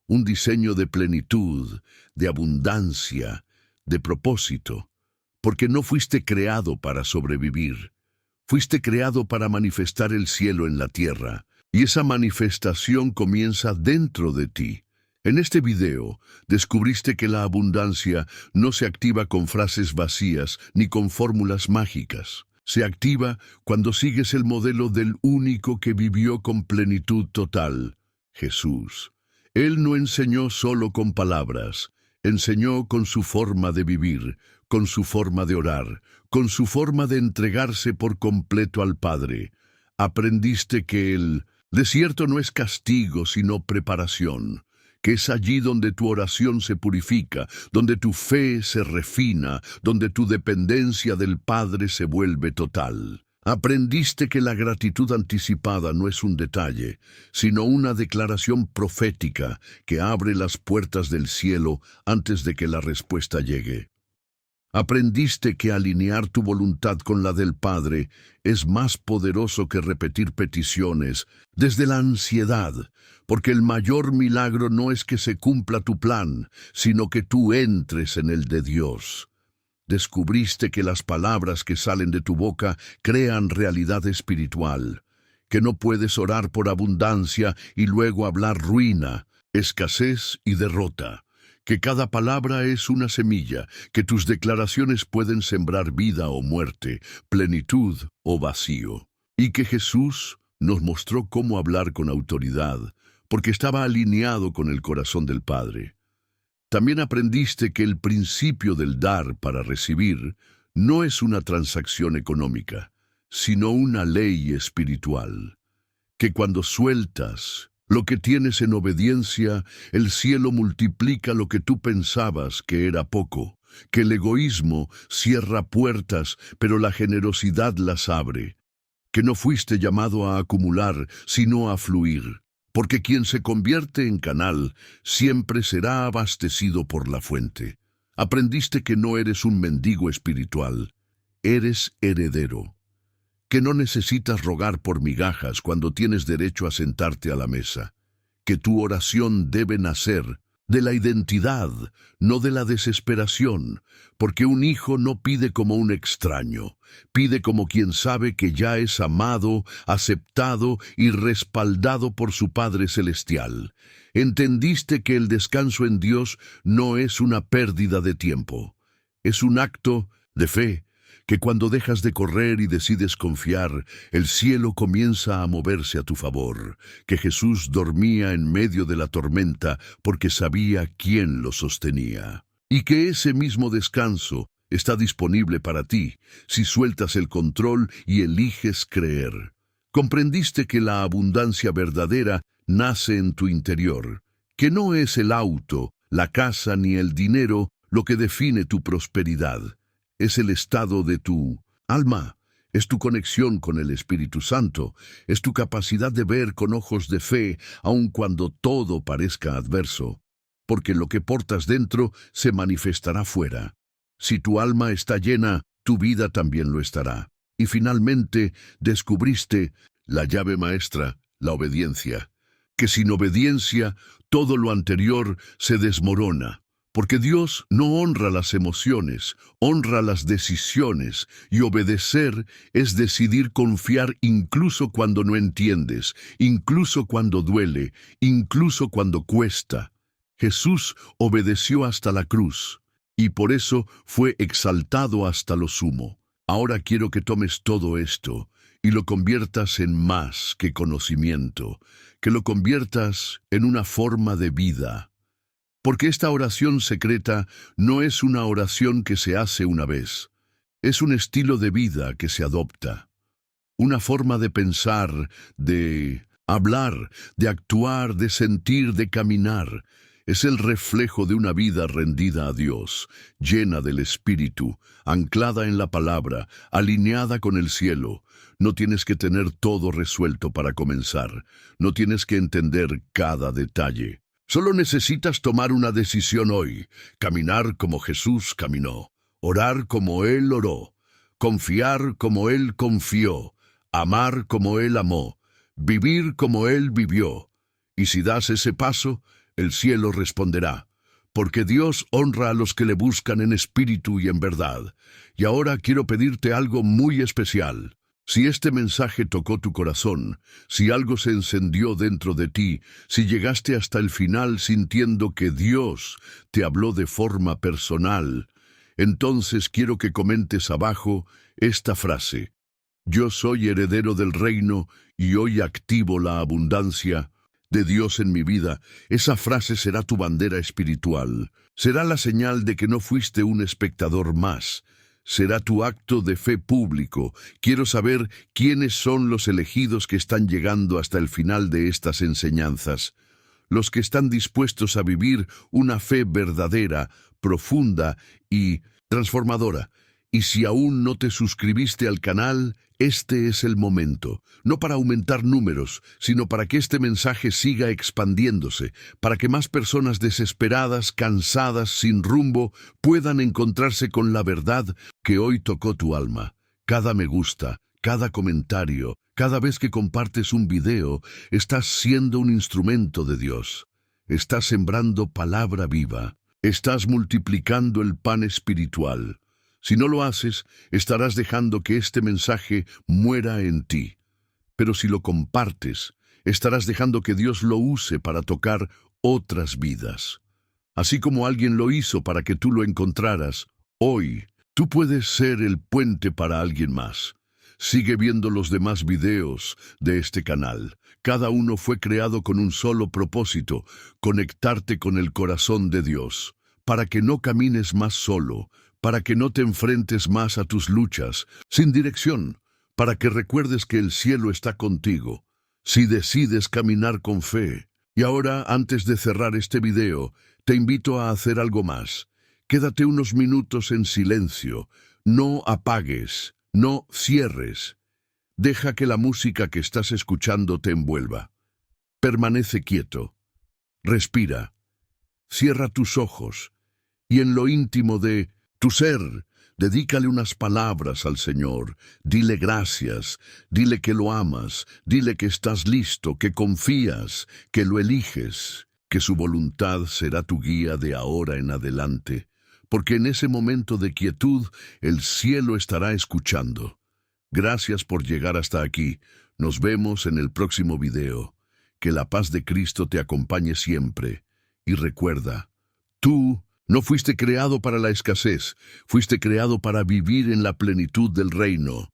Un diseño de plenitud, de abundancia, de propósito. Porque no fuiste creado para sobrevivir. Fuiste creado para manifestar el cielo en la tierra, y esa manifestación comienza dentro de ti. En este video, descubriste que la abundancia no se activa con frases vacías ni con fórmulas mágicas. Se activa cuando sigues el modelo del único que vivió con plenitud total, Jesús. Él no enseñó solo con palabras, enseñó con su forma de vivir, con su forma de orar, con su forma de entregarse por completo al Padre. Aprendiste que el desierto no es castigo, sino preparación, que es allí donde tu oración se purifica, donde tu fe se refina, donde tu dependencia del Padre se vuelve total. Aprendiste que la gratitud anticipada no es un detalle, sino una declaración profética que abre las puertas del cielo antes de que la respuesta llegue. Aprendiste que alinear tu voluntad con la del Padre es más poderoso que repetir peticiones desde la ansiedad, porque el mayor milagro no es que se cumpla tu plan, sino que tú entres en el de Dios. Descubriste que las palabras que salen de tu boca crean realidad espiritual, que no puedes orar por abundancia y luego hablar ruina, escasez y derrota, que cada palabra es una semilla, que tus declaraciones pueden sembrar vida o muerte, plenitud o vacío, y que Jesús nos mostró cómo hablar con autoridad, porque estaba alineado con el corazón del Padre. También aprendiste que el principio del dar para recibir no es una transacción económica, sino una ley espiritual, que cuando sueltas lo que tienes en obediencia, el cielo multiplica lo que tú pensabas que era poco, que el egoísmo cierra puertas, pero la generosidad las abre, que no fuiste llamado a acumular, sino a fluir, porque quien se convierte en canal siempre será abastecido por la fuente. Aprendiste que no eres un mendigo espiritual, eres heredero, que no necesitas rogar por migajas cuando tienes derecho a sentarte a la mesa, que tu oración debe nacer de la identidad, no de la desesperación, porque un hijo no pide como un extraño, pide como quien sabe que ya es amado, aceptado y respaldado por su Padre Celestial. Entendiste que el descanso en Dios no es una pérdida de tiempo, es un acto de fe, que cuando dejas de correr y decides confiar, el cielo comienza a moverse a tu favor, que Jesús dormía en medio de la tormenta porque sabía quién lo sostenía, y que ese mismo descanso está disponible para ti si sueltas el control y eliges creer. Comprendiste que la abundancia verdadera nace en tu interior, que no es el auto, la casa ni el dinero lo que define tu prosperidad. Es el estado de tu alma, es tu conexión con el Espíritu Santo, es tu capacidad de ver con ojos de fe, aun cuando todo parezca adverso, porque lo que portas dentro se manifestará fuera. Si tu alma está llena, tu vida también lo estará. Y finalmente descubriste la llave maestra, la obediencia, que sin obediencia todo lo anterior se desmorona. Porque Dios no honra las emociones, honra las decisiones, y obedecer es decidir confiar incluso cuando no entiendes, incluso cuando duele, incluso cuando cuesta. Jesús obedeció hasta la cruz, y por eso fue exaltado hasta lo sumo. Ahora quiero que tomes todo esto y lo conviertas en más que conocimiento, que lo conviertas en una forma de vida. Porque esta oración secreta no es una oración que se hace una vez, es un estilo de vida que se adopta, una forma de pensar, de hablar, de actuar, de sentir, de caminar. Es el reflejo de una vida rendida a Dios, llena del Espíritu, anclada en la palabra, alineada con el cielo. No tienes que tener todo resuelto para comenzar, no tienes que entender cada detalle. Solo necesitas tomar una decisión hoy, caminar como Jesús caminó, orar como Él oró, confiar como Él confió, amar como Él amó, vivir como Él vivió. Y si das ese paso, el cielo responderá, porque Dios honra a los que le buscan en espíritu y en verdad. Y ahora quiero pedirte algo muy especial. Si este mensaje tocó tu corazón, si algo se encendió dentro de ti, si llegaste hasta el final sintiendo que Dios te habló de forma personal, entonces quiero que comentes abajo esta frase: yo soy heredero del reino y hoy activo la abundancia de Dios en mi vida. Esa frase será tu bandera espiritual, será la señal de que no fuiste un espectador más. Será tu acto de fe público. Quiero saber quiénes son los elegidos que están llegando hasta el final de estas enseñanzas. los que están dispuestos a vivir una fe verdadera, profunda y transformadora. Y si aún no te suscribiste al canal, este es el momento, no para aumentar números, sino para que este mensaje siga expandiéndose, para que más personas desesperadas, cansadas, sin rumbo, puedan encontrarse con la verdad que hoy tocó tu alma. Cada me gusta, cada comentario, cada vez que compartes un video, estás siendo un instrumento de Dios. Estás sembrando palabra viva. Estás multiplicando el pan espiritual. Si no lo haces, estarás dejando que este mensaje muera en ti. Pero si lo compartes, estarás dejando que Dios lo use para tocar otras vidas. Así como alguien lo hizo para que tú lo encontraras, hoy tú puedes ser el puente para alguien más. Sigue viendo los demás videos de este canal. Cada uno fue creado con un solo propósito: conectarte con el corazón de Dios, para que no camines más solo, para que no te enfrentes más a tus luchas, sin dirección, para que recuerdes que el cielo está contigo, si decides caminar con fe. Y ahora, antes de cerrar este video, te invito a hacer algo más. Quédate unos minutos en silencio, no apagues, no cierres. Deja que la música que estás escuchando te envuelva. Permanece quieto, respira, cierra tus ojos y en lo íntimo de tu ser, dedícale unas palabras al Señor. Dile gracias, dile que lo amas, dile que estás listo, que confías, que lo eliges, que su voluntad será tu guía de ahora en adelante, porque en ese momento de quietud el cielo estará escuchando. Gracias por llegar hasta aquí. Nos vemos en el próximo video. Que la paz de Cristo te acompañe siempre. Y recuerda, tú no fuiste creado para la escasez, fuiste creado para vivir en la plenitud del reino.